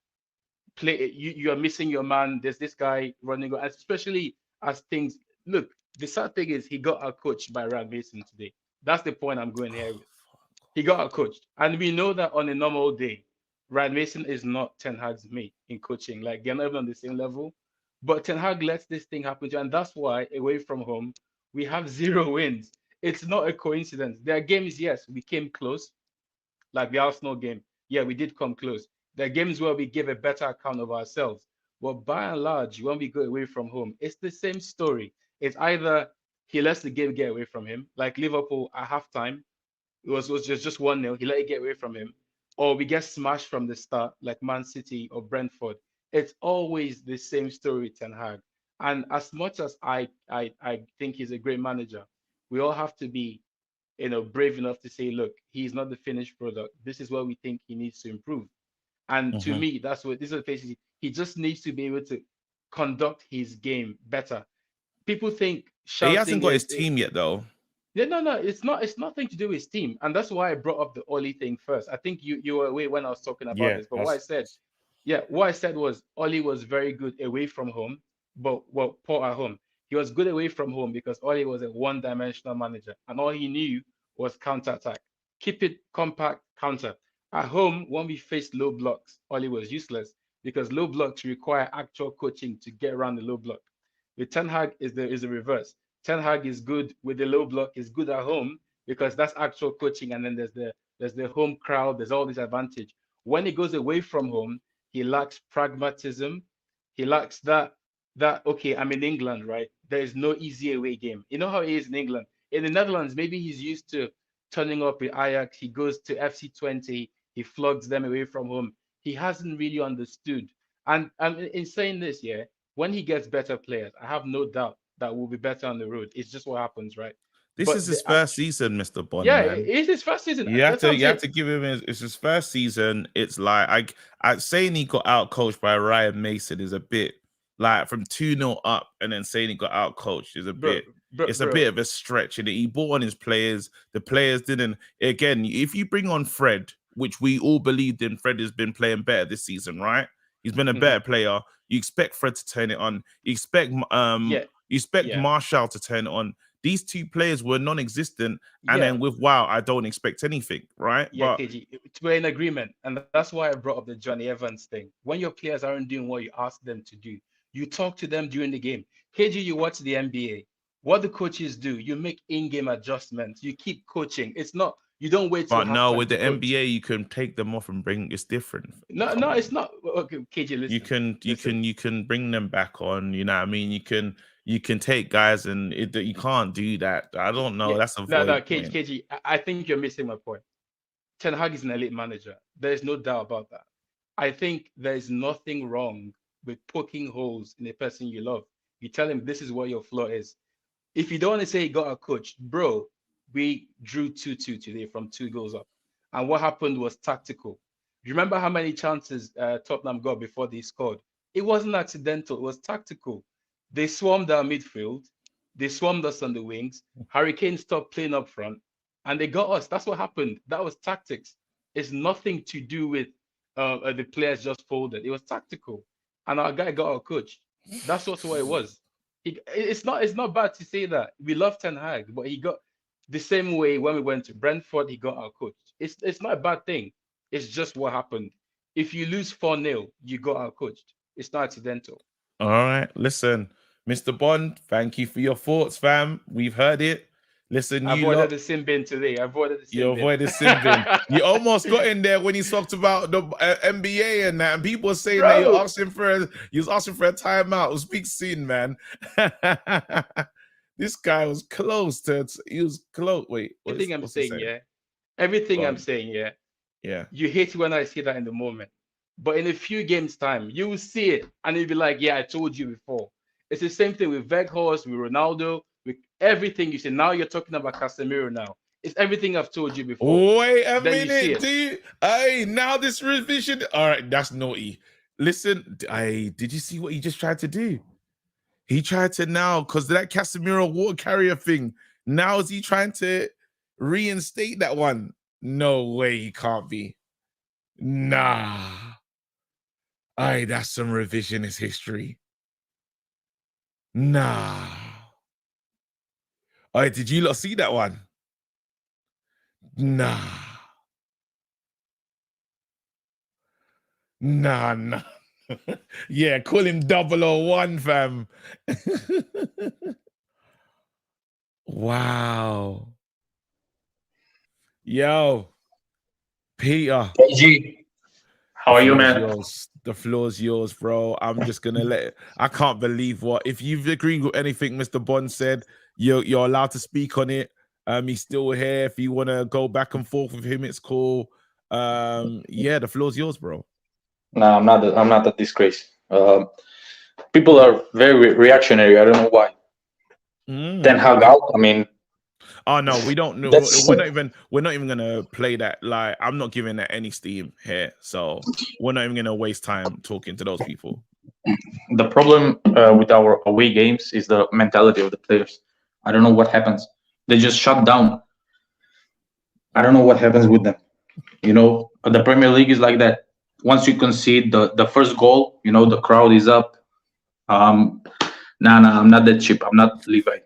Play. You are missing your man. There's this guy running, especially as things look. The sad thing is he got outcoached by Ryan Mason today. That's the point I'm going here with. He got outcoached, and we know that on a normal day, Ryan Mason is not Ten Hag's mate in coaching. Like they're not even on the same level. But Ten Hag lets this thing happen to, and that's why away from home we have 0 wins. It's not a coincidence. There are games, yes, we came close, like the Arsenal game. Yeah, we did come close. There are games where we give a better account of ourselves. But by and large, when we go away from home, it's the same story. It's either he lets the game get away from him, like Liverpool at halftime, it was just 1-0. He let it get away from him. Or we get smashed from the start, like Man City or Brentford. It's always the same story, Ten Hag. And as much as I think he's a great manager, we all have to be, brave enough to say, look, he's not the finished product. This is where we think he needs to improve. And to me, that's what this is the places he just needs to be able to conduct his game better. People think shouting.
He hasn't got his team yet, though.
Yeah, no, it's not. It's nothing to do with his team, and that's why I brought up the Oli thing first. I think you were away when I was talking about this, but what I said was Oli was very good away from home, but poor at home. He was good away from home because Oli was a one-dimensional manager, and all he knew was counter-attack. Keep it compact, counter. At home, when we faced low blocks, Oli was useless because low blocks require actual coaching to get around the low block. With Ten Hag is the reverse. Ten Hag is good with the low block, is good at home because that's actual coaching, and then there's the home crowd, there's all this advantage. When he goes away from home, he lacks pragmatism. He lacks that okay, I'm in England, right? There is no easy away game. You know how it is in England. In the Netherlands, maybe he's used to turning up with Ajax. He goes to FC20, he flogs them away from home. He hasn't really understood. And in saying this, yeah, when he gets better players, I have no doubt that will be better on the road. It's just what happens, right?
This is his first season, Mr. Bond.
Yeah,
man.
it's his first season.
You have to give him it's his first season. It's like I saying he got out coached by Ryan Mason is a bit like from 2-0 up, and then saying he got out coached is a bit. It's a bit of a stretch. And he brought on his players. The players didn't. Again, if you bring on Fred, which we all believed in, Fred has been playing better this season, right? He's been a better player. You expect Fred to turn it on. You expect Marshall to turn it on. These two players were non-existent, and then with Wow, I don't expect anything, right?
Yeah, KG, we're in agreement, and that's why I brought up the Johnny Evans thing. When your players aren't doing what you ask them to do, you talk to them during the game. KG, you watch the NBA. What the coaches do, you make in-game adjustments. You keep coaching. It's not. You don't wait.
But no, with the NBA, you can take them off and bring. It's different.
No, it's not. Okay, KG, listen.
You can bring them back on. You know what I mean? You can take guys, and you can't do that. I don't know. That's a
no, KG. I think you're missing my point. Ten Hag is an elite manager. There's no doubt about that. I think there's nothing wrong with poking holes in a person you love. You tell him this is what your flaw is. If you don't want to say he got a coach, bro, we drew 2-2 today from 2 goals up. And what happened was tactical. Do you remember how many chances Tottenham got before they scored? It wasn't accidental. It was tactical. They swarmed our midfield. They swarmed us on the wings. Harry Kane stopped playing up front. And they got us. That's what happened. That was tactics. It's nothing to do with the players just folded. It was tactical. And our guy got our coach. That's also what it was. It's not bad to say that. We love Ten Hag, but he got the same way when we went to Brentford, he got our coach. It's not a bad thing. It's just what happened. If you lose 4-0, you got out coached. It's not accidental.
All right, listen, Mr. Bond, thank you for your thoughts, fam. We've heard it. Listen,
I
you
avoided
lot,
the sin bin today. I avoided the sin
you
bin.
avoided sin bin. You almost got in there when you talked about the NBA and that, and people were saying that you're asking for a timeout. Speak soon, man. This guy was close to. He was close. Wait,
Everything I'm
what's he
saying, yeah. Everything
Go
I'm
on.
saying, yeah.
Yeah.
You hate it when I say that in the moment. But in a few games' time, you will see it and you'll be like, yeah, I told you before. It's the same thing with Weghorst, with Ronaldo, with everything you say. Now you're talking about Casemiro now. It's everything I've told you before.
Wait a
Then you see
minute,
it.
dude. Hey, now this revision. All right, that's naughty. Listen, did you see what he just tried to do? He tried to now, because that Casemiro water carrier thing. Now is he trying to reinstate that one? No way, he can't be. Nah. Aye, that's some revisionist history. Nah. Aye, did you lot see that one? Nah. Nah. Yeah, call him 001, fam. Wow. Yo, Peter.
KG, how are you, man?
Yours. The floor's yours, bro. I'm just gonna let it. I can't believe what. If you've agreed with anything Mr. Bond said, you're allowed to speak on it. He's still here. If you want to go back and forth with him, it's cool. Yeah, the floor's yours, bro.
No, I'm not a disgrace. People are very reactionary. I don't know why. Then Hag out. I mean,
oh no, we don't know. We're not even gonna play that. Like, I'm not giving that any steam here. So we're not even gonna waste time talking to those people.
The problem with our away games is the mentality of the players. I don't know what happens. They just shut down. I don't know what happens with them. You know, the Premier League is like that. Once you concede the first goal, you know, the crowd is up. I'm not that cheap. I'm not Levi.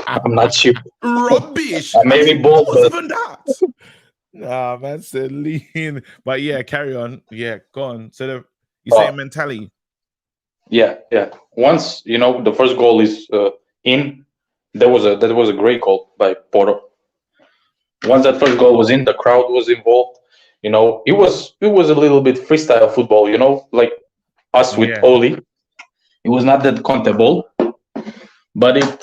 I'm not cheap.
Rubbish.
Maybe both, but
even that. Nah, man, said lean. But yeah, carry on. Yeah, go on. So you say mentality.
Yeah. Once you know the first goal is in, that was a great goal by Porto. Once that first goal was in, the crowd was involved. You know, it was a little bit freestyle football. You know, like us with Oli. It was not that comfortable, but it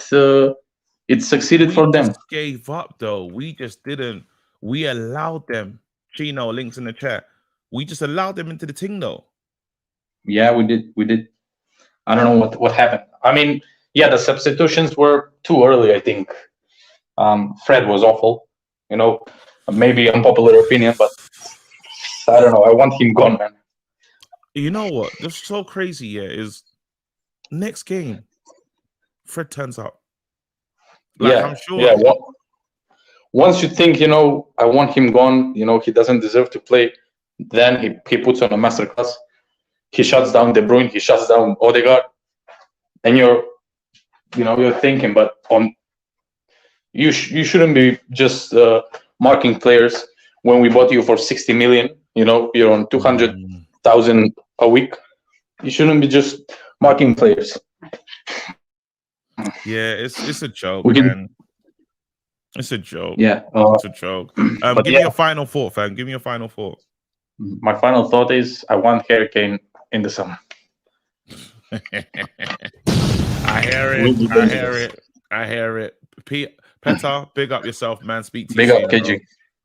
succeeded for them.
Gave up though. We just didn't. We allowed them. Chino, links in the chat. We just allowed them into the thing though.
Yeah, we did. I don't know what happened. I mean, yeah, the substitutions were too early, I think. Fred was awful. You know, maybe unpopular opinion, but I don't know. I want him gone, man.
You know what? That's so crazy, yeah, is next game, Fred turns up. Like,
yeah,
I'm sure.
Yeah. Once you think, you know, I want him gone, you know, he doesn't deserve to play, then he puts on a masterclass. He shuts down De Bruyne, he shuts down Odegaard, and you're thinking, but you shouldn't be just marking players when we bought you for 60 million. You know, you're on 200,000 a week. You shouldn't be just marking players.
Yeah, it's a joke, man. It's a joke.
Yeah,
it's a joke. Give me a final thought, fam. Give me a final thought.
My final thought is I want Harry Kane in the summer.
I hear it. Petar, big up yourself, man. Speak to you.
Big up, KG.
Bro.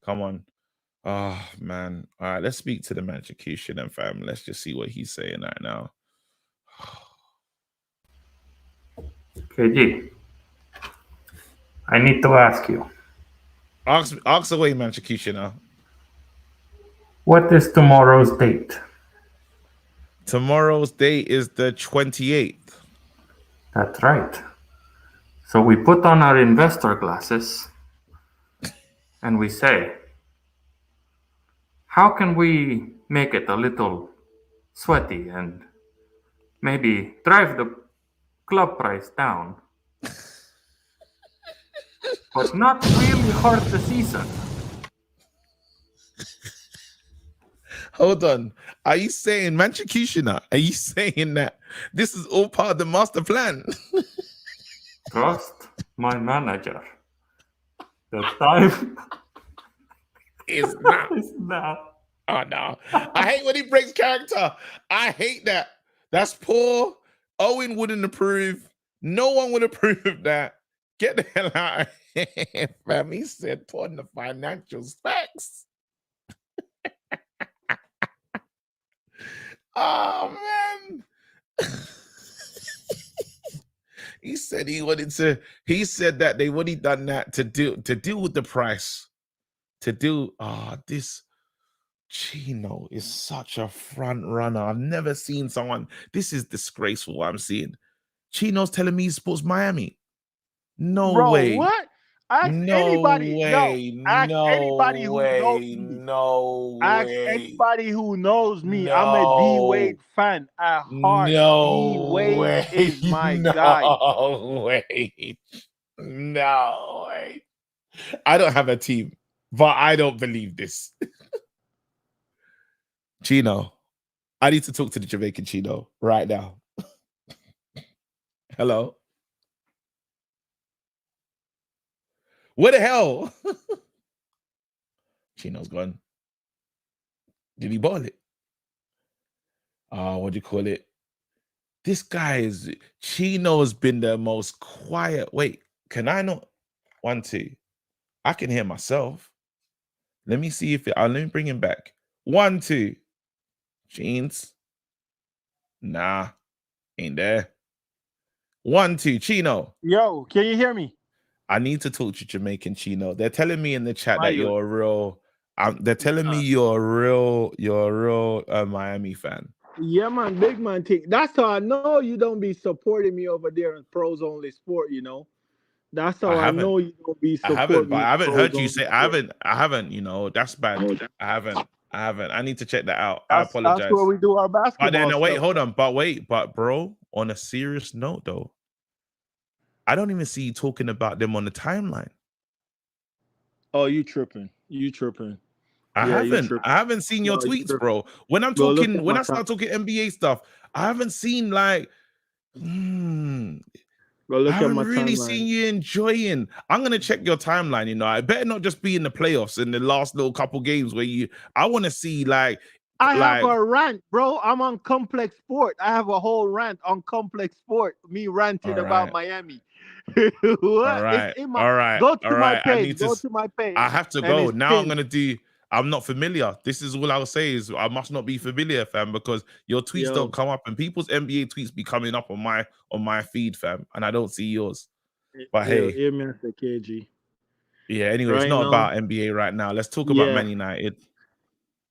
Come on. Oh, man. All right, let's speak to the Magician and fam. Let's just see what he's saying right now.
KG, I need to ask you.
Ask away, Magician.
What is tomorrow's date?
Tomorrow's date is the 28th.
That's right. So we put on our investor glasses and we say, how can we make it a little sweaty and maybe drive the club price down, but not really hurt the season?
Hold on. Are you saying, Manchikushina, are you saying that this is all part of the master plan?
Trust my manager. The time
Is now.
is now.
Oh, no. I hate when he breaks character. I hate that. That's poor. Owen wouldn't approve. No one would approve of that. Get the hell out of here, fam. He said, put on the financial specs. Oh, man. He said he said that they would have done that to deal with the price. This Chino is such a front runner. I've never seen someone. This is disgraceful what I'm seeing. Chino's telling me he supports Miami. No
Bro,
way.
what? Ask
No
anybody.
way.
No, ask
No
anybody who knows
way.
me.
No
Ask
way.
anybody who knows me. I'm a D Wade fan at heart. D Wade is my guy.
No way. No way. I don't have a team, but I don't believe this. Chino, I need to talk to the Jamaican Chino right now. Hello? Where the hell? Chino's gone. Did he ball it? What do you call it? This guy is Chino's been the most quiet. Wait, can I not? 1, 2. I can hear myself. Let me see if let me bring him back. 1, 2. Jeans. Nah, ain't there. 1, 2. Chino.
Yo, can you hear me?
I need to talk to Jamaican Chino. They're telling me in the chat
Why
that
you-
you're a real. They're telling me you're a real Miami fan.
Yeah, man, big man thing. That's how I know you don't be supporting me over there in Pros Only Sport, you know. That's how I know you don't be
I
supporting
haven't, but
me.
I haven't
Pros
heard you
Only
say.
Sport.
I haven't. You know, that's bad. I haven't. I need to check that out. I
That's
apologize.
where we do our basketball.
But then, wait,
stuff.
hold on. But bro, on a serious note, though, I don't even see you talking about them on the timeline.
Oh, you tripping? You tripping?
I
Yeah, you
haven't.
tripping.
I haven't seen your
No, you
tweets,
tripping.
bro. When I'm
Bro, look
talking,
at
when
my
I start talking NBA stuff, I haven't seen like.
Bro, look
I
at
haven't
my
really
timeline.
seen you enjoying. I'm gonna check your timeline. You know, I better not just be in the playoffs in the last little couple games where you. I want to see like.
I have a rant, bro. I'm on Complex Sport. I have a whole rant on Complex Sport. Me ranting about Miami. What?
All right.
It's in my,
All right.
Go to
all
my
right.
page. Go to my page.
I have to
and
go
it's
now.
pinned.
I'm gonna do. I'm not familiar. This is all I'll say is I must not be familiar, fam, because your tweets don't come up, and people's NBA tweets be coming up on my feed, fam, and I don't see yours. But hey,
hear me, Mr. KG.
yeah. Anyway,
Right
it's not
now-
about NBA right now. Let's talk about
Yeah.
Man United.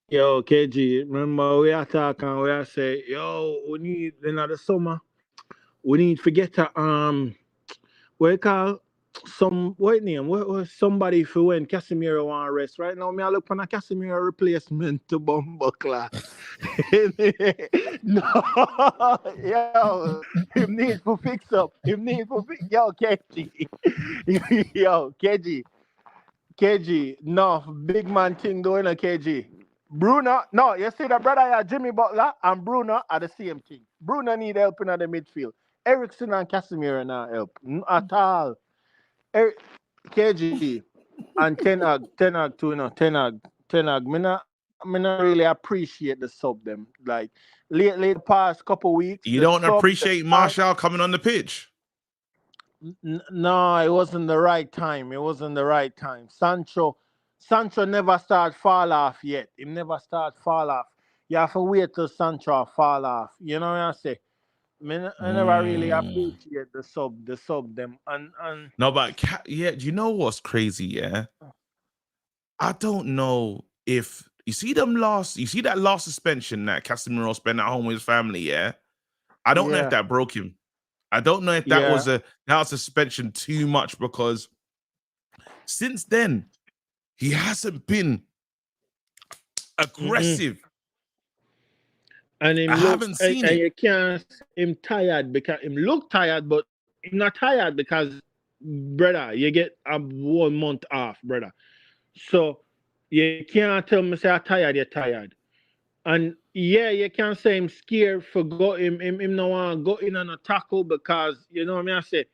Yo, KG, remember we are talking, we are say, yo, we need another summer. We need to get a what you call what name? What somebody for when Casemiro want to rest. Right now, me I look for a Casemiro replacement to Bumbuckler. No, yo, him need for fix up. Yo, KG. Yo, KG, no, big man thing doing a KG. Bruno, no, you see the brother here, Jimmy Butler and Bruno are the same thing. Bruno need help in the midfield. Ericsson and Casemiro not help at all. KG and Ten Hag too, you know, Ten Hag. Me not really appreciate the sub them. Like lately, the past couple weeks.
You don't appreciate Martial coming on the pitch.
No, it wasn't the right time. Sancho never start fall off yet. He never start fall off. You have to wait till Sancho fall off. You know what I say? I never really appreciate the sub them. And
No, but yeah, do you know what's crazy? Yeah, I don't know if you see that last suspension that Casemiro spent at home with his family. Yeah, I don't know if that broke him. I don't know if that was a suspension too much, because since then he hasn't been aggressive.
And him
I haven't seen it.
You can't him tired because him look tired, but him not tired because brother, you get a 1 month off, brother. So you can't tell me say I'm tired, you're tired. And yeah, you can say him scared for go him no want to go in on a tackle because you know what I mean. I say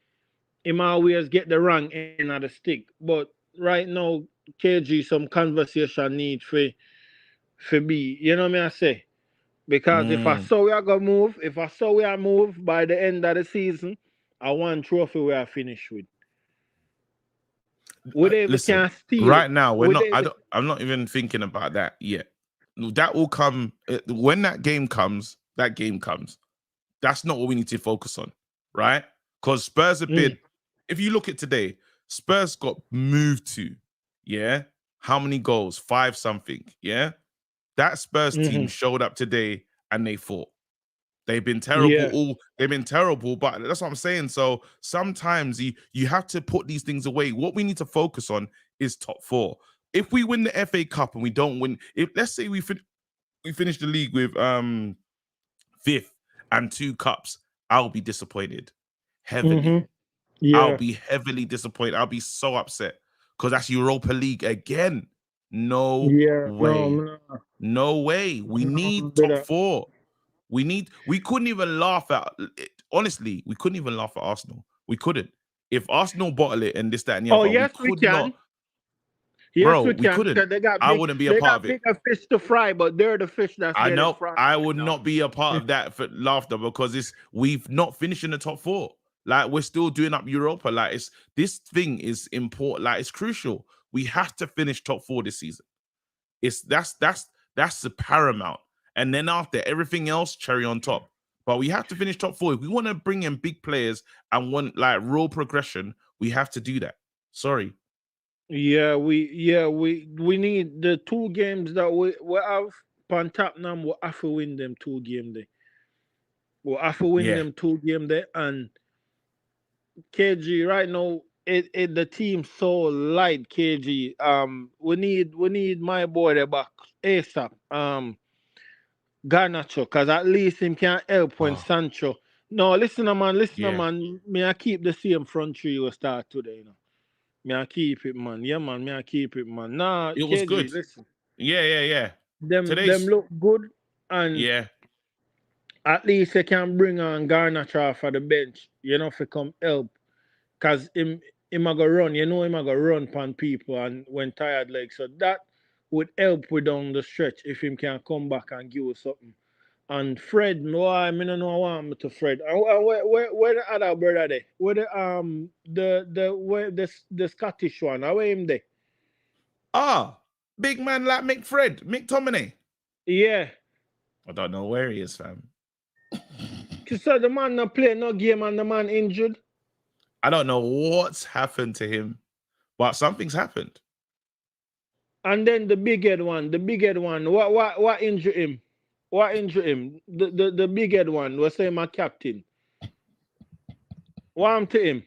him always get the wrong end of the stick. But right now, KG, some conversation need for be. You know what I mean. I say because if I
Mm.
saw we are gonna move, if I saw we are move by the end of the season, I want trophy we are finished with. Whatever
Listen,
can steal.
right now we're not.
Whatever.
I'm not even thinking about that yet. That will come when that game comes. That game comes. That's not what we need to focus on, right? Because Spurs have been. If you look at today, Spurs got moved to, yeah. How many goals? 5 something, yeah. That Spurs team showed up today and they fought. They've been terrible.
Yeah.
They've been terrible, but that's what I'm saying. So sometimes you have to put these things away. What we need to focus on is top 4. If we win the FA Cup and we don't win, if let's say we finish the league with 5th and 2 cups, I'll be disappointed heavily. I'll
Yeah.
be heavily disappointed. I'll be so upset because that's Europa League again. No
Yeah.
way. No way. We need top 4. We couldn't even laugh at, honestly, we couldn't even laugh at Arsenal. We couldn't. If Arsenal bottle it and this, that, and the
Oh
other, we
yes, we
could
can.
not.
Yes,
Bro,
we
we
can
couldn't.
because they got
I
big.
wouldn't be a
They
part
got
of it.
bigger fish to fry, but they're the fish that's
I
getting
know
fried
I
right
would
now.
not be a part of that for laughter because we've not finished in the top 4. Like we're still doing up Europa. Like this thing is important. Like it's crucial. We have to finish top 4 this season. That's the paramount. And then after everything else, cherry on top. But we have to finish top 4. If we want to bring in big players and want like real progression, we have to do that. Sorry.
We need the 2 games that we have on Tottenham. We have to win them 2 games there. We have to win them 2 games there. And KG right now, the team so light. KG, we need my boy there back ASAP. Garnacho, because at least him can help when Sancho. No, listen, man. Me I keep the same front 3 we start today, you know. Me I keep it, man. Yeah, man. Me I keep it, man. Nah,
It was
KG,
good.
listen.
Yeah.
Them
Today's
look good, and
yeah.
at least they can bring on Garnacho for the bench, you know, for come help. Cause him a go run, you know him a go run pan people and when tired legs. So that would help with down the stretch if him can come back and give us something. And Fred, no, I don't know what happened to Fred. And where the other brother there? Where the Scottish one? Where him there?
Big man like McTominay.
Yeah.
I don't know where he is, fam.
So the man not play no game and the man injured.
I don't know what's happened to him, but something's happened.
And then the big head one, what injured him? What injured him? The big head one was say my captain. What happened to him?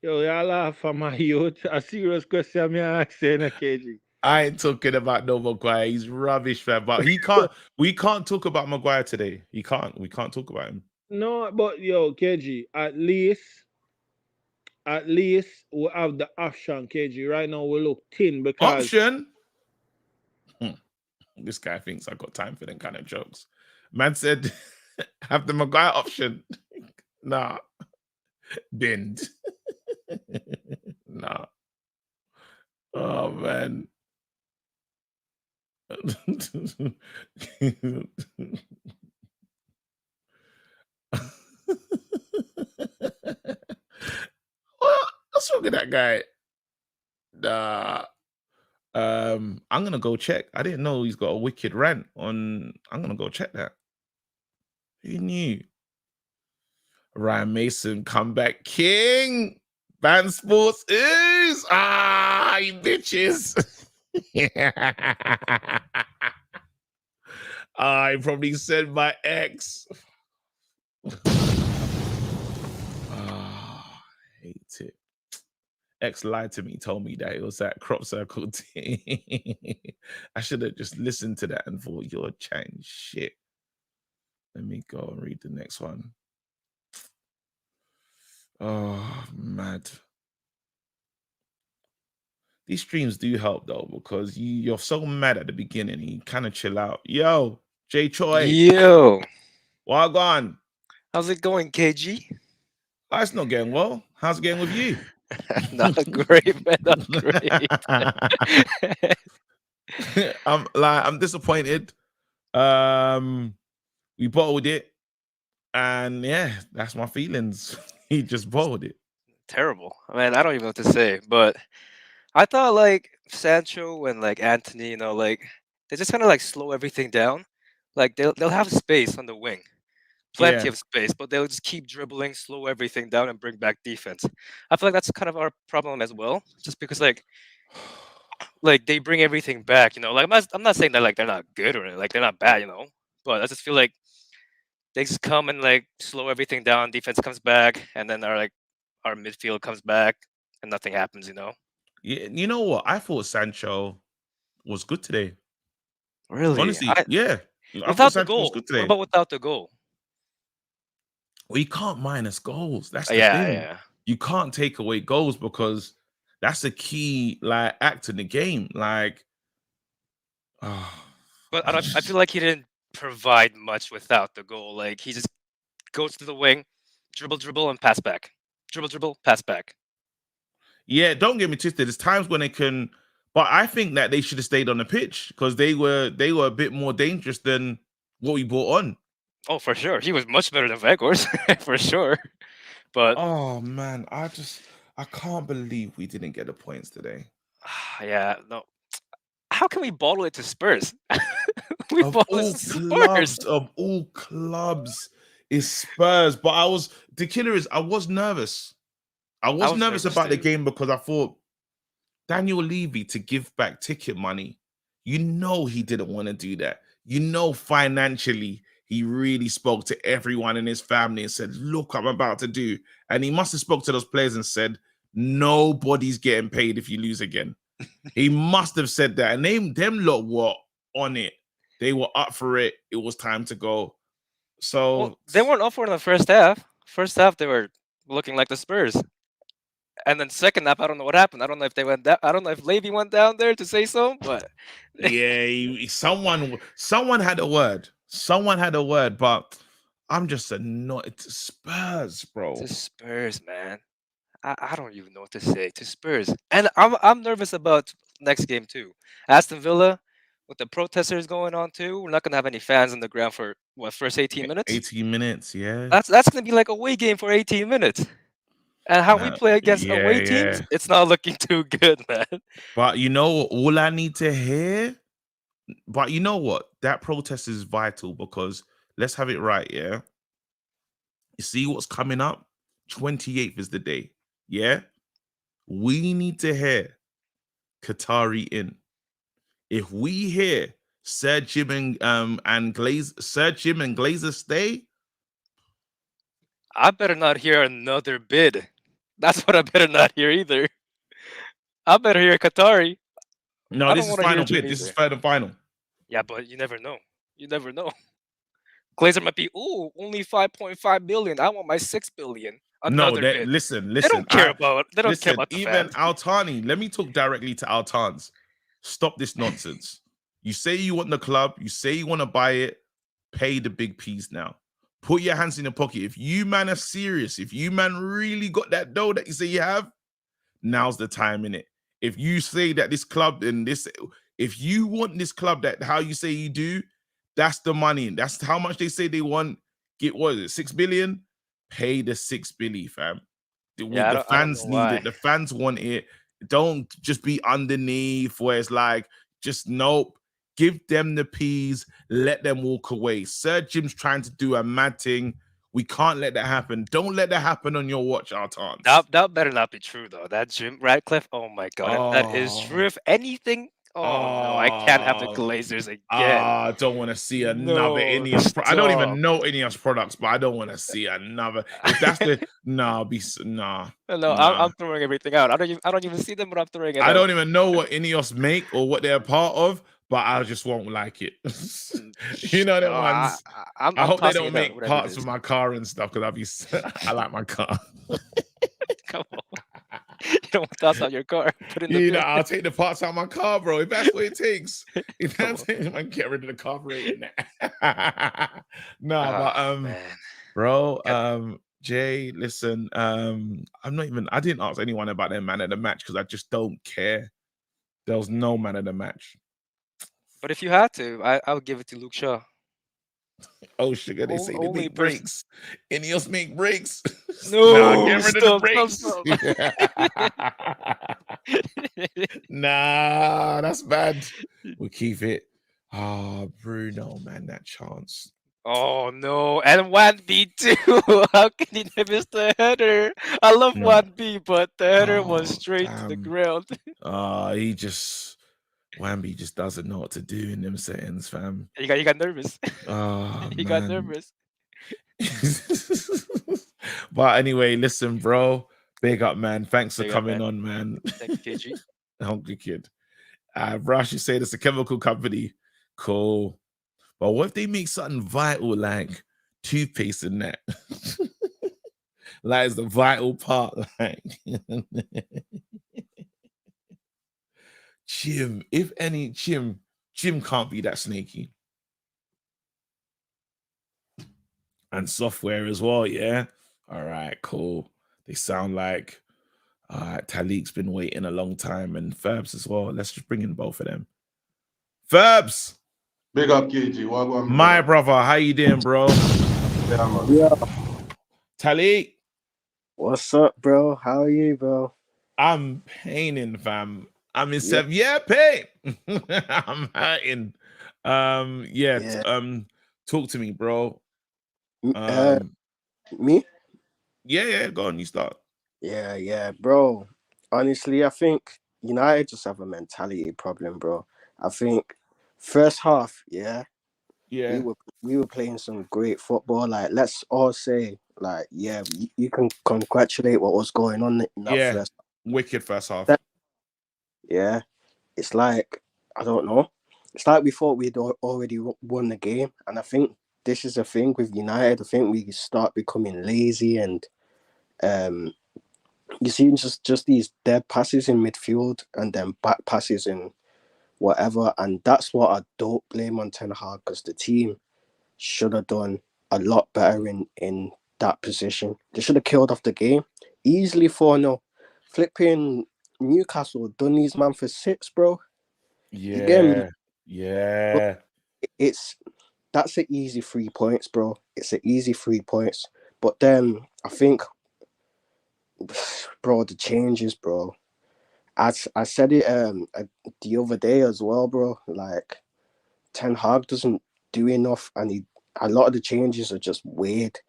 Yo, y'all laugh for my youth. A serious question me asking, KG.
I ain't talking about no Maguire. He's rubbish, fam. But he can't. We can't talk about Maguire today. We can't talk about him.
No, but yo, KG, at least we have the option, KG. Right now we look thin because
Option. This guy thinks I got time for them kind of jokes. Man said, have the Maguire option. Nah. Binned. Nah. Oh man. What's wrong with that guy? Nah. I'm gonna go check. I didn't know he's got a wicked rant on. I'm gonna go check that. Who knew? Ryan Mason, comeback king. Ban Sports is you bitches. I probably said my ex. I hate it. Ex lied to me, told me that it was that crop circle thing. I should have just listened to that and thought, you're chatting shit. Let me go and read the next one. Oh, mad. these streams do help though, because you're so mad at the beginning, you kind of chill out. Yo, Jay Choi,
Yo,
Wagwan.
how's it going, KG?
Oh, it's not getting well. How's it getting with you?
Not great, man. Not great.
I'm disappointed. We bottled it, and yeah, that's my feelings. He just bottled it.
Terrible. Man, I don't even know what to say. But I thought like Sancho and like Anthony, like they just kind of like slow everything down. Like they'll have space on the wing, plenty
Yeah.
of space, but they'll just keep dribbling, slow everything down, and bring back defense. I feel like that's kind of our problem as well, just because like they bring everything back. Like I'm not saying that like they're not good or like they're not bad, but I just feel like they just come and like slow everything down. Defense comes back, and then our midfield comes back, and nothing happens.
Yeah, you know what? I thought Sancho was good today.
Really?
Honestly, yeah. I thought
Without the
Sancho was
goal.
good
What
today.
about without the goal?
Well, you can't minus goals. That's the
Yeah,
thing.
yeah.
You can't take away goals because that's a key like act in the game. Like,
But I feel like he didn't provide much without the goal. Like he just goes to the wing, dribble, and pass back. Dribble, pass back.
yeah, don't get me twisted. There's times when they can, but I think that they should have stayed on the pitch because they were a bit more dangerous than what we brought on.
Oh, for sure. He was much better than Vegas, for sure. But
oh man, I can't believe we didn't get the points today.
Yeah, no. How can we bottle it to Spurs? we
Of
bottle
all
it to Spurs.
clubs is Spurs. But the killer is I was nervous. I was nervous about the game because I thought Daniel Levy to give back ticket money. He didn't want to do that. Financially, he really spoke to everyone in his family and said, look, I'm about to do. And he must have spoke to those players and said, nobody's getting paid if you lose again. He must have said that. And them lot were on it. They were up for it. It was time to go. So
they weren't up for it in the first half. First half, they were looking like the Spurs. And then second half, I don't know what happened. I don't know if they went down. I don't know if Levy went down there to say something, but
yeah, someone had a word. Someone had a word, but I'm just annoyed. To Spurs, bro.
To Spurs, man. I don't even know what to say. To Spurs. And I'm nervous about next game too. Aston Villa, with the protesters going on too, we're not gonna have any fans on the ground for first 18 minutes?
18 minutes, yeah.
That's gonna be like a away game for 18 minutes. And how we play against away teams, it's not looking too good, man.
But all I need to hear. But you know what? That protest is vital because let's have it right, yeah. You see what's coming up? 28th is the day. Yeah. We need to hear Qatari in. If we hear Sir Jim and Glazer stay,
I better not hear another bid. That's what I better not hear either. I better hear Qatari.
No, this is final bid. This is third and final.
Yeah, but you never know. You never know. Glazer might be, only 5.5 billion. I want my 6 billion. Another bid.
Listen.
They don't care about the
even
fans.
Altani, let me talk directly to Altans. Stop this nonsense. You say you want the club, you say you want to buy it, pay the big piece now. Put your hands in your pocket. If you man are serious, if you man really got that dough that you say you have, now's the time in it. If you say that this club and this, if you want this club that how you say you do, that's the money. That's how much they say they want. Get what is it, 6 billion? Pay the 6 billion, fam. The fans need it. The fans want it. Don't just be underneath where it's like, just nope. Give them the peas. Let them walk away. Sir Jim's trying to do a mad thing. We can't let that happen. Don't let that happen on your watch, Artan.
That better not be true, though. That Jim Ratcliffe, oh my God. If that is true, if anything, no, I can't have the Glazers again.
I don't want to see another Ineos. I don't even know Ineos products, but I don't want to see another. If that's the No,
I'm throwing everything out. I don't even see them, but I'm throwing it out.
I don't even know what Ineos make or what they're part of, but I just won't like it. You know them ones. I hope they don't make parts of my car and stuff because I like my car.
Come on. You don't want parts out your car. Put in the
You
bin.
know, I'll take the parts out of my car, bro. If that's what it takes. If
Come
that's it, man, get rid of the carburetor.
Oh, man.
Bro, Jay, listen, I didn't ask anyone about their man of the match because I just don't care. There was no man of the match.
But if you had to, I would give it to Luke Shaw.
Oh, sugar, they say they
Only
make
person.
breaks. Ineos make breaks.
No,
Nah, get rid of the
stop,
breaks. Nah, that's bad. We'll keep it. Bruno, man, that chance.
Oh no, and 1B too. How can he miss the header? I love
No.
1B, but the header was
Oh,
straight to the
damn.
ground.
Wamby just doesn't know what to do in them settings, fam.
You got nervous.
Oh,
He
man.
got nervous.
But anyway, listen, bro. Big up, man. Thanks for
Big up,
coming
man.
on, man.
Thank you, KG.
Hungry kid. Brash, you say it's a chemical company. Cool. But what if they make something vital like toothpaste in that? Like it's the vital part. Like Jim, if any, Jim can't be that snaky. And software as well, yeah. All right, cool. They sound like Talik's been waiting a long time, and Ferbs as well. Let's just bring in both of them. Ferbs,
Big up KG. What
my brother, how you doing, bro?
Yeah, man.
Yeah.
Talik,
What's up, bro? How are you, bro?
I'm paining, fam. I'm in seven. Yeah, pain. I'm hurting. Talk to me, bro.
Me?
Yeah, go on, you start.
Yeah, bro. Honestly, I think United just have a mentality problem, bro. I think first half, we were playing some great football. Like, let's all say, like, you can congratulate what was going on in that first.
Wicked first half.
Yeah, it's like, I don't know. It's like we thought we'd already won the game, and I think this is a thing with United. I think we start becoming lazy, and you see just these dead passes in midfield and then back passes in whatever, and that's what I don't blame on Ten Hag, because the team should have done a lot better in that position. They should have killed off the game easily. 4-0. Flipping Newcastle done these man for 6, bro.
Yeah.
That's an easy 3 points, bro. It's an easy 3 points. But then I think, bro, the changes, bro. I said it the other day as well, bro. Like, Ten Hag doesn't do enough, and a lot of the changes are just weird.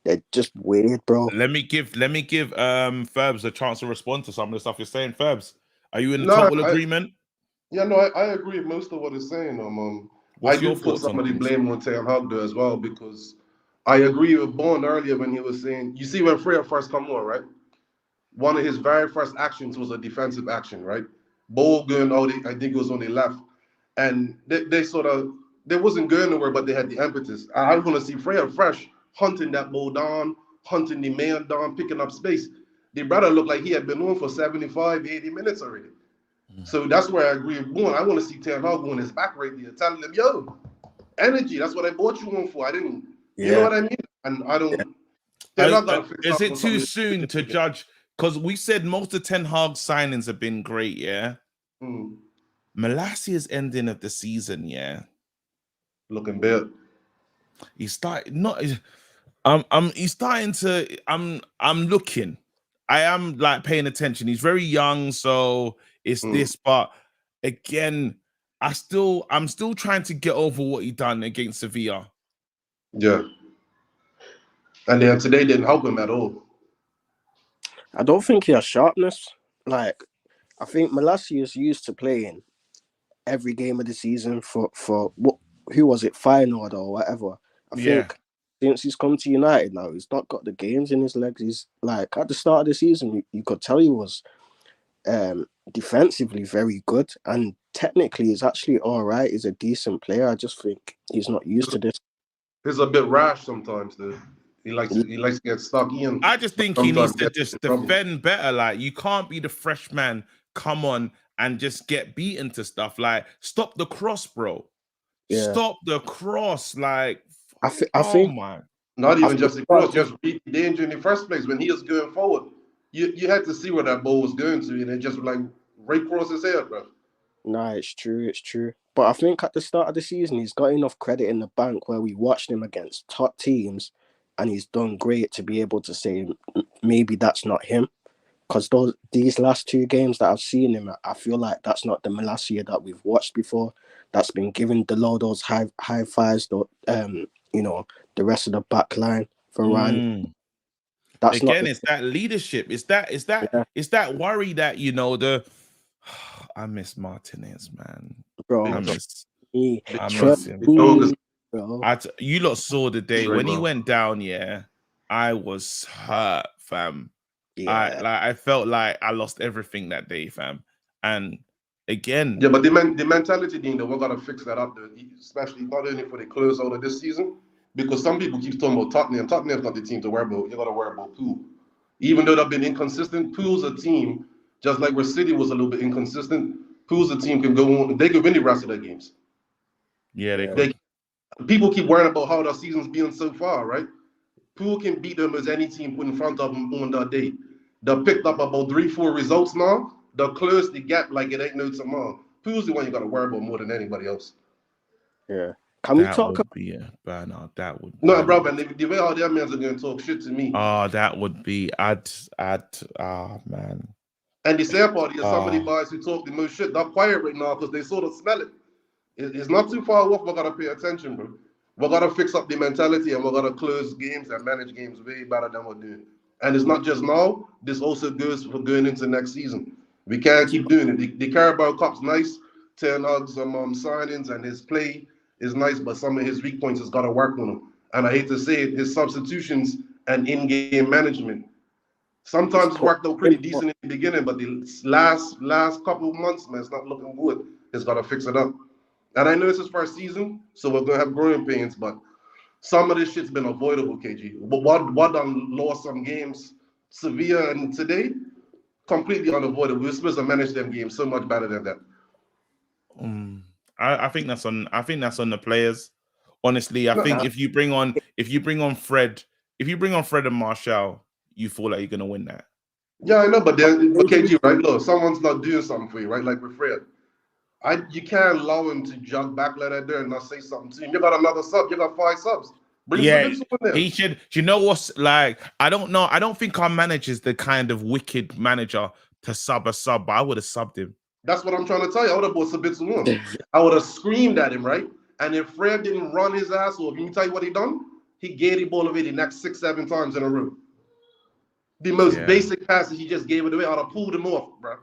They're just weird, bro.
Let me give Ferbs a chance to respond to some of the stuff you're saying. Ferbs, are you in the total agreement?
Yeah, no, I agree with most of what he's saying.
What's
I do
your
put
thoughts
some
on
of the
things?
blame on Ten Hag there as well, because I agree with Bond earlier when he was saying, you see when Freya first come on, right? One of his very first actions was a defensive action, right? Ball going out, I think it was on the left. And they wasn't going nowhere, but they had the impetus. I want to see Freya fresh, hunting that ball down, hunting the man down, picking up space. The brother looked like he had been on for 75, 80 minutes already. So that's where I agree with Boone. I want to see Ten Hag on his back right there, telling him, yo, energy, that's what I bought you on for. I didn't, you know what I mean? And I don't.
Is it too soon to judge? Because we said most of Ten Hag's signings have been great, yeah? Malassia's ending of the season, yeah?
Looking bad.
He's starting looking. I am like paying attention. He's very young, so it's this, but again, I'm still trying to get over what he done against Sevilla.
Yeah. And then today didn't help him at all.
I don't think he has sharpness. Like, I think Malacia is used to playing every game of the season for what? Who was it? Feyenoord or whatever. I think since he's come to United now, he's not got the games in his legs. He's like, at the start of the season, you could tell he was defensively very good, and technically he's actually all right. He's a decent player. I just think he's not used to this.
He's a bit rash sometimes, dude. He likes to get stuck in.
I just think he needs to just defend better. Like, you can't be the freshman, come on and just get beaten to stuff. Like, stop the cross, bro.
Yeah.
Stop the cross. Like,
I
oh
think
my.
Not even just the cross, just beat the danger in the first place. When he was going forward, you had to see where that ball was going to, and it just like right across his head, bro.
Nah, it's true. But I think at the start of the season, he's got enough credit in the bank where we watched him against top teams, and he's done great to be able to say maybe that's not him. Because these last 2 games that I've seen him, I feel like that's not the Malacia that we've watched before. That's been giving Delo those high fives, you know, the rest of the back line from Ryan. That's
again, it's that leadership. It's that worry that, you know, I miss Martinez, man.
Bro,
I miss him. You lot saw the day when he went down, yeah. I was hurt, fam.
Yeah.
I felt like I lost everything that day, fam. And again,
yeah, but the mentality thing, though, we're gonna fix that up, especially not only for the close out of this season, because some people keep talking about Tottenham. Tottenham's not the team to worry about. You gotta worry about Poole. Even though they've been inconsistent, Poole's a team, just like where City was a little bit inconsistent. Poole's a team can go on. They can win the rest of their games.
Yeah, they could.
People keep worrying about how their season's been so far, right? Poole can beat them as any team put in front of them on that day. They've picked up about 3-4 results now. They'll close the gap like it ain't no tomorrow. Poole's the one you got to worry about more than anybody else.
Yeah. Can we talk
about Bernard? That would
no, bro, man. The way all their men are going to talk shit to me.
Oh, that would be man.
And the sad part is some of the boys who talk the most shit, they're quiet right now because they sort of smell it. It's not too far off. We gotta pay attention, bro. We gotta fix up the mentality and we gotta close games and manage games way better than we're doing. And it's not just now. This also goes for going into next season. We can't keep doing it. The Carabao Cup's nice. Ten Hag's some signings and his play is nice, but some of his weak points has got to work on him. And I hate to say it, his substitutions and in-game management sometimes worked out pretty decent in the beginning, but the last couple of months, man, it's not looking good. It's got to fix it up. And I know it's his first season, so we're going to have growing pains, but some of this shit's been avoidable, KG. But what done lost some games, Sevilla and today, completely unavoidable. We're supposed to manage them games so much better than that.
I think that's on the players. Honestly, I think if you bring on Fred and Martial, you feel like you're gonna win that.
Yeah, I know, but KG, right? Look, someone's not doing something for you, right? Like with Fred. You can't allow him to jog back like that there and not say something to him. You got another sub. You got 5 subs.
He should. Do you know what's like? I don't know. I don't think our manager's the kind of wicked manager to sub a sub, but I would have subbed him.
That's what I'm trying to tell you. I would have bought Sabitzer one. I would have screamed at him, right? And if Fred didn't run his ass off, let me tell you what he done? He gave the ball away the next 6-7 times in a row. The most basic passes, he just gave it away. I would have pulled him off, bro.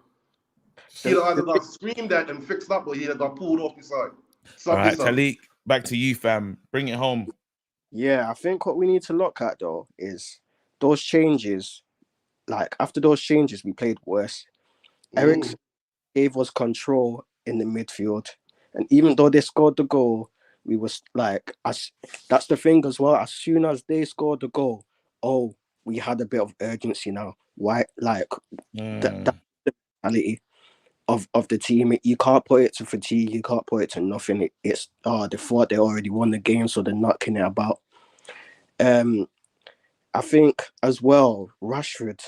He either got screamed at and fixed up, or he got pulled off the side.
All right, Talik, back to you, fam. Bring it home.
Yeah, I think what we need to look at, though, is those changes. Like, after those changes, we played worse. Eric gave us control in the midfield. And even though they scored the goal, we was like, that's the thing as well. As soon as they scored the goal, we had a bit of urgency now. Why? Like, that's the mentality of the team. You can't put it to fatigue. You can't put it to nothing. It's they thought they already won the game, so they're knocking it about. I think as well, Rashford,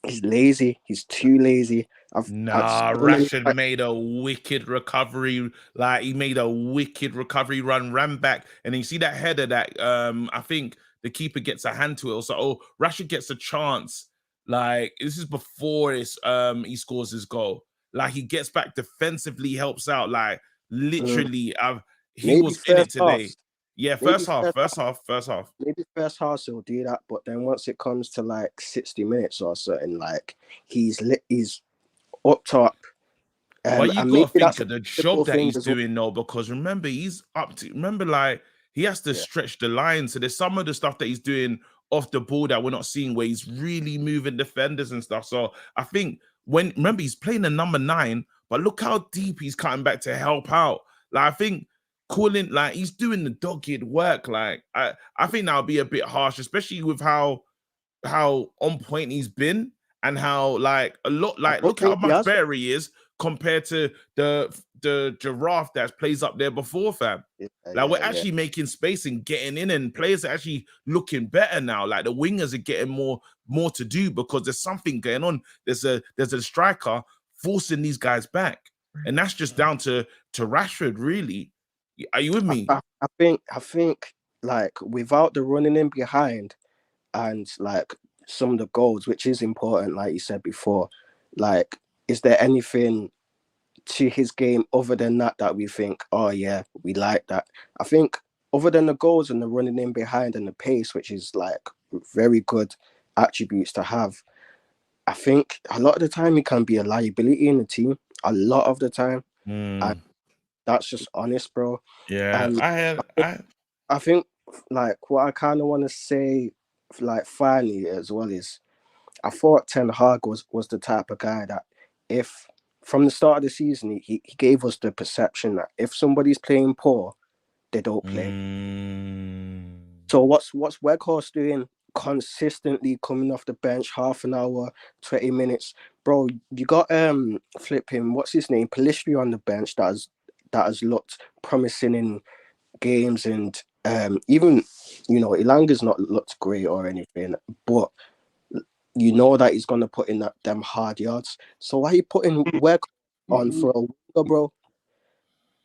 he's lazy. He's too lazy.
Rashford made a wicked recovery. Like, he made a wicked recovery run, ran back, and then you see that header that I think the keeper gets a hand to it. Also, Rashford gets a chance. Like, this is before he scores his goal. Like, he gets back defensively, helps out. Like, literally, he was in it today. Yeah, first half.
Maybe first half he'll do that, but then once it comes to like 60 minutes or so, and like he's up top.
But you got to think of the job that he's doing now, because remember, he's up to like he has to stretch the line. So there's some of the stuff that he's doing off the ball that we're not seeing, where he's really moving defenders and stuff. So I think remember, he's playing the number 9, but look how deep he's cutting back to help out. Like, I think calling, like he's doing the dogged work. Like I think that'll be a bit harsh, especially with how on point he's been and how like a lot like look how much better he is compared to the giraffe that plays up there before, fam. Like we're actually making space and getting in, and players are actually looking better now. Like the wingers are getting more to do because there's something going on. There's a striker forcing these guys back, and that's just down to Rashford, really. Are you with me?
I think like without the running in behind and like some of the goals, which is important, like you said before, like is there anything to his game other than that we think, oh yeah, we like that? I think other than the goals and the running in behind and the pace, which is like very good attributes to have, I think a lot of the time he can be a liability in the team. A lot of the time. And that's just honest, bro.
Yeah,
and I think like what I kind of want to say, like finally as well, is I thought Ten Hag was the type of guy that if from the start of the season he gave us the perception that if somebody's playing poor, they don't play. So what's Weghorst doing? Consistently coming off the bench, half an hour, 20 minutes, bro. You got flipping, what's his name, Pellistri on the bench that has looked promising in games, and even Ilanga's not looked great or anything, but you know that he's gonna put in them hard yards. So why are you putting Weghorst on for a winger, bro?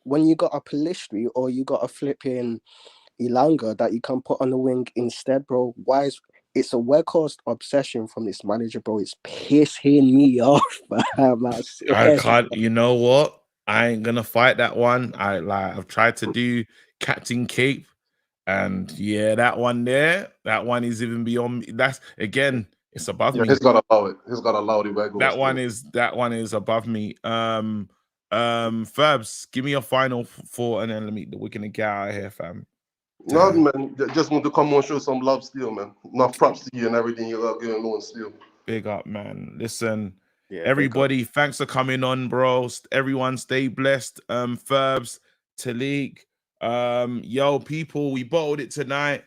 When you got a Pellistri or you got a flipping Ilanga that you can put on the wing instead, bro. It's a Weghorst obsession from this manager, bro. It's pissing me off.
I can't. You know what? I ain't gonna fight that one. I've tried to do Captain Cape, and yeah, that one is even beyond me. That's again, it's above me.
He's gotta allow it. He's gotta allow the Weghorst.
That one is above me. Fabs, give me your final four, and then we're gonna get out of here, fam.
No, man, just want to come on, show some love still, man. Enough props to you and everything you got going on still.
Big up, man. Listen, everybody, thanks for coming on, bro. Everyone stay blessed. Ferbs, Talik, yo, people, we bottled it tonight.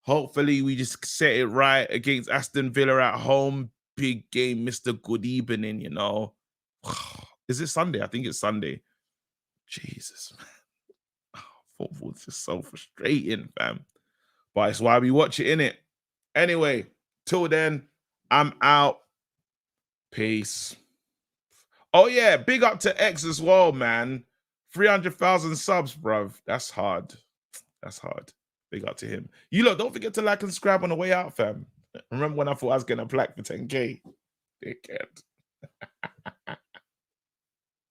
Hopefully, we just set it right against Aston Villa at home. Big game, Mr. Good Evening, you know. Is it Sunday? I think it's Sunday. Jesus, man. Football's just so frustrating, fam. But it's why we watch it, innit? Anyway, till then, I'm out. Peace. Oh, yeah, big up to X as well, man. 300,000 subs, bruv. That's hard. That's hard. Big up to him. You lot, don't forget to like and subscribe on the way out, fam. Remember when I thought I was getting a plaque for 10K? Dickhead.